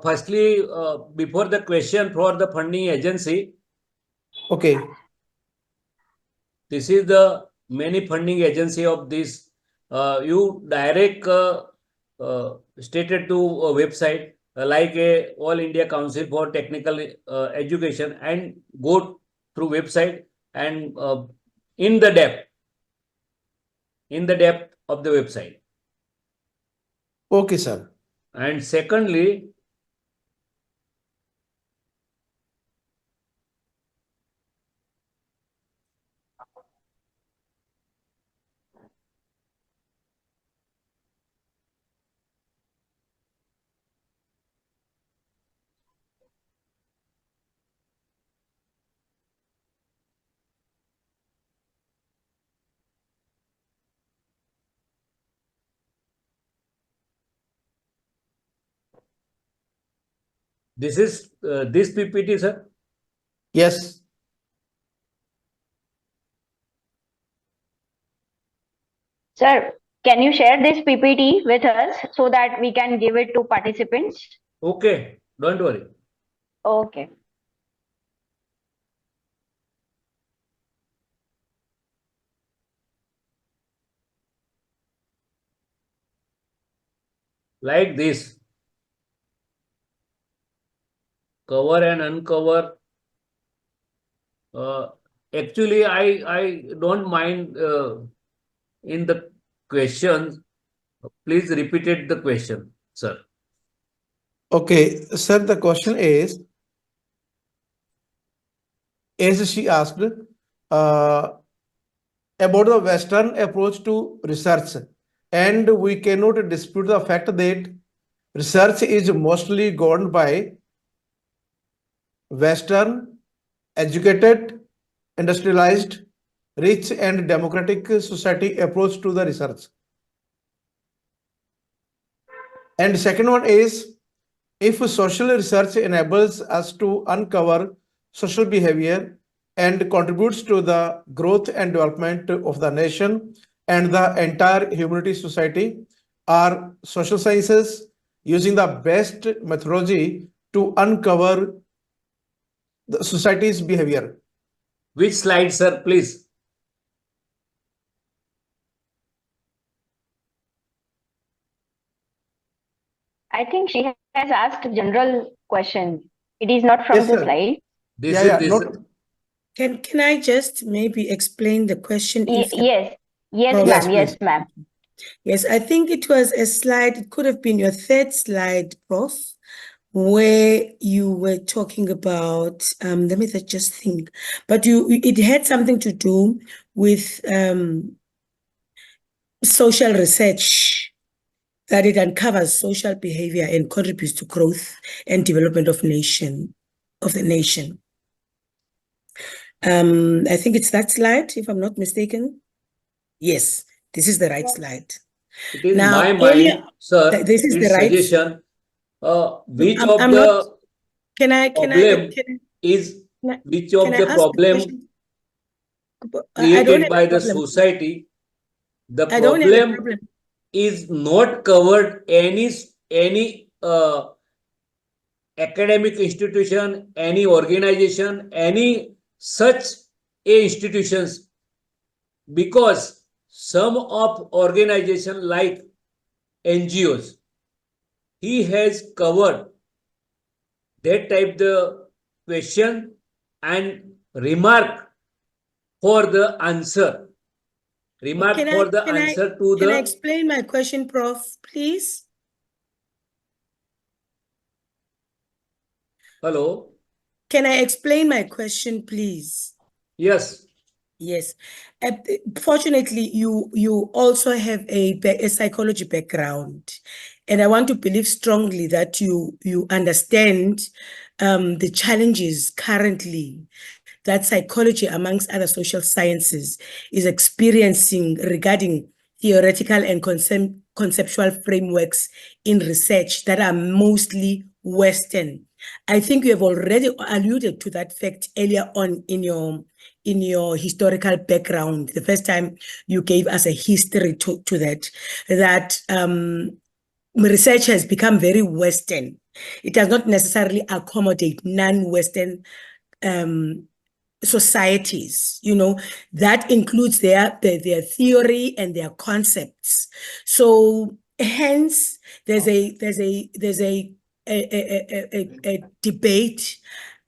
Firstly, before the question for the funding agency, Okay. this is the many funding agency of this. You direct stated to a website like a All India Council for Technical Education and go through website and in the depth of the website. Okay, sir. And secondly, this is this PPT, sir. Yes. Sir, can you share this PPT with us so that we can give it to participants? Okay, don't worry. Okay. Like this. Cover and uncover. Actually, I don't mind in the questions. Please repeat it the question, sir. Okay, sir, the question is, as she asked, about the Western approach to research, and we cannot dispute the fact that research is mostly governed by Western, educated, industrialized, rich and democratic society approach to the research. And second one is, if social research enables us to uncover social behavior and contributes to the growth and development of the nation and the entire humanity society, are social sciences using the best methodology to uncover the society's behavior? Which slide, sir, please? I think she has asked general question. It is not from Yes, the sir. slide. This Yeah, is not. Can I just maybe explain the question if the Yes, yes, Prof- ma'am. Yes, Yes, ma'am. Yes, I think it was a slide, it could have been your third slide, Prof, where you were talking about, let me just think, but it had something to do with social research, that it uncovers social behavior and contributes to growth and development of the nation. I think it's that slide, if I'm not mistaken. Yes, this is the right slide. It is Now, my earlier, mind, sir. this is the Its right. suggestion. Which I'm, of I'm the not. Can I is which can of I the ask the problem question? I don't created have by a the problem. society? The I don't have a problem problem. is not covered any academic institution, any organization, any such institutions, because some of organization like NGOs, he has covered that type the question and remark for the answer. Remark for the answer to Can I the explain my question, Prof, please? hello. Can I explain my question, please? Yes. Yes. Fortunately, you also have a psychology background, and I want to believe strongly that you understand the challenges currently that psychology, amongst other social sciences, is experiencing regarding theoretical and conceptual frameworks in research that are mostly Western. I think you have already alluded to that fact earlier on in your historical background, the first time you gave us a history to that research has become very Western. It does not necessarily accommodate non-Western societies, that includes their theory and their concepts. So hence there's a debate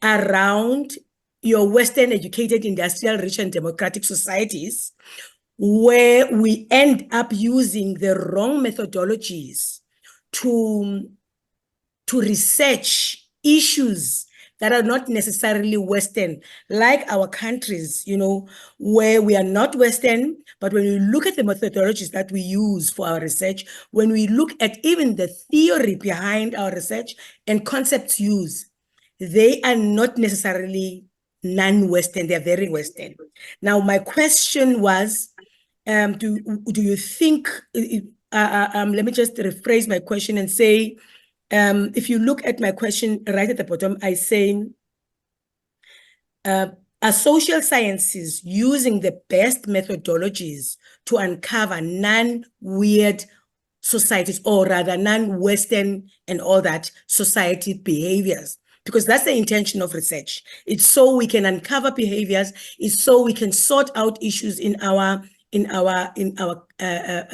around your Western educated, industrial, rich and democratic societies, where we end up using the wrong methodologies to research issues that are not necessarily Western, like our countries, where we are not Western, but when we look at the methodologies that we use for our research, when we look at even the theory behind our research and concepts used, they are not necessarily non-Western, they're very Western. Now, my question was, do you think, let me just rephrase my question and say, if you look at my question right at the bottom, I say, are social sciences using the best methodologies to uncover non-weird societies, or rather non-Western and all that society behaviors? Because that's the intention of research. It's so we can uncover behaviors. It's so we can sort out issues in our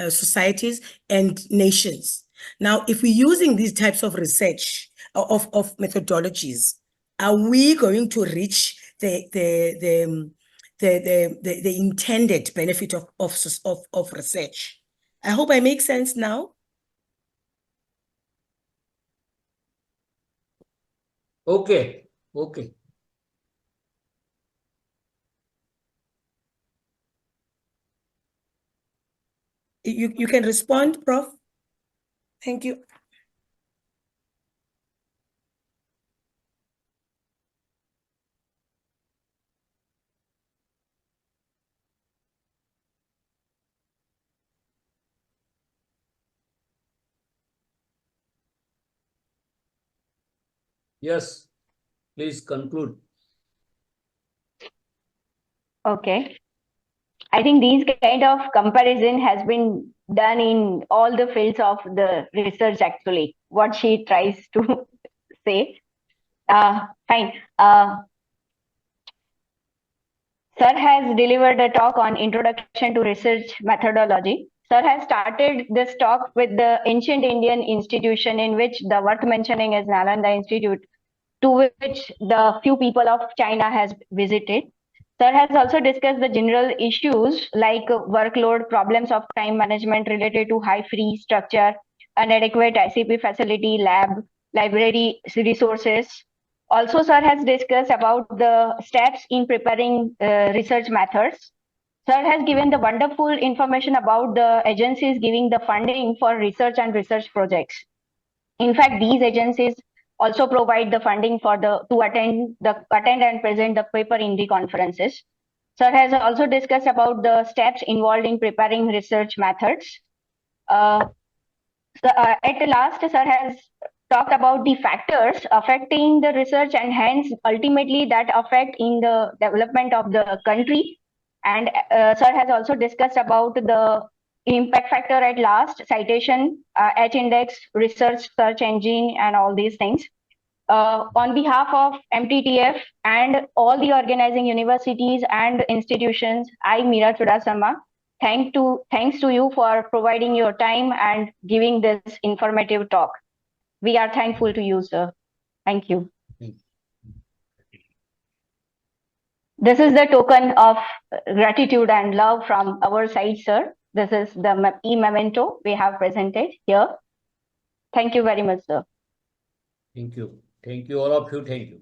societies and nations. Now, if we're using these types of research of methodologies, are we going to reach the intended benefit of research? I hope I make sense now. Okay. You can respond, Prof. Thank you. Yes. Please conclude. Okay. I think these kind of comparison has been done in all the fields of the research, actually, what she tries to say. Fine. Sir has delivered a talk on Introduction to Research Methodology. Sir has started this talk with the ancient Indian institution in which the worth mentioning is Nalanda Institute, to which the few people of China has visited. Sir has also discussed the general issues like workload, problems of time management related to high fee structure, inadequate ICP facility, library resources. Also, sir has discussed about the steps in preparing research methods. Sir has given the wonderful information about the agencies giving the funding for research and research projects. In fact, these agencies also provide the funding for to attend and present the paper in the conferences. Sir has also discussed about the steps involved in preparing research methods. At last, sir has talked about the factors affecting the research and hence ultimately that affect in the development of the country. And sir has also discussed about the impact factor at last, citation, H-index, research, search engine, and all these things. On behalf of MTTF and all the organizing universities and institutions, I, Meera Chudasama, thanks to you for providing your time and giving this informative talk. We are thankful to you, sir. Thank you. This is the token of gratitude and love from our side, sir. This is the e-memento we have presented here. Thank you very much, sir. Thank you. Thank you, all of you. Thank you.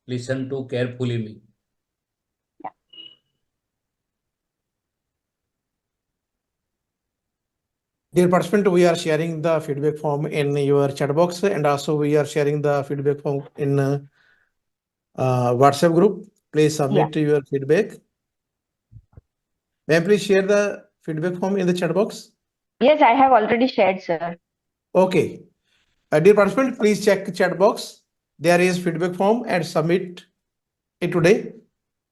Listen to carefully me. Dear participant, we are sharing the feedback form in your chat box, and also we are sharing the feedback form in WhatsApp group. Please submit your feedback. May I please share the feedback form in the chat box? Yes, I have already shared, sir. Okay. Dear participant, please check chat box. There is feedback form and submit it today.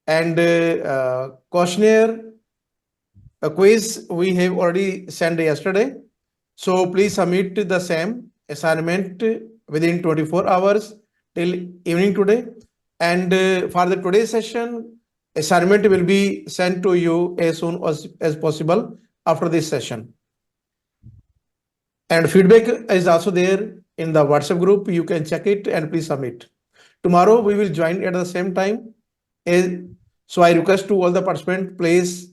And questionnaire quiz we have already sent yesterday. So please submit the same assignment within 24 hours till evening today. And for the today's session, assignment will be sent to you as soon as possible after this session. And feedback is also there in the WhatsApp group. You can check it and please submit. Tomorrow we will join at the same time. So I request to all the participants, please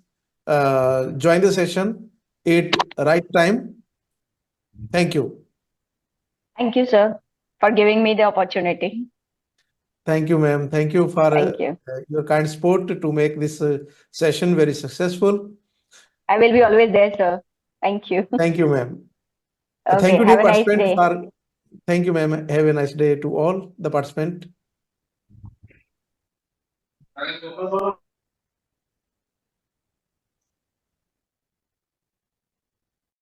join the session at right time. Thank you. Thank you, sir, for giving me the opportunity. Thank you, ma'am. Thank you for Thank you. your kind support to make this session very successful. I will be always there, sir. Thank you. Thank you, ma'am. Okay, Thank you, have dear a nice participant. day. Thank you, ma'am. Have a nice day to all the participants.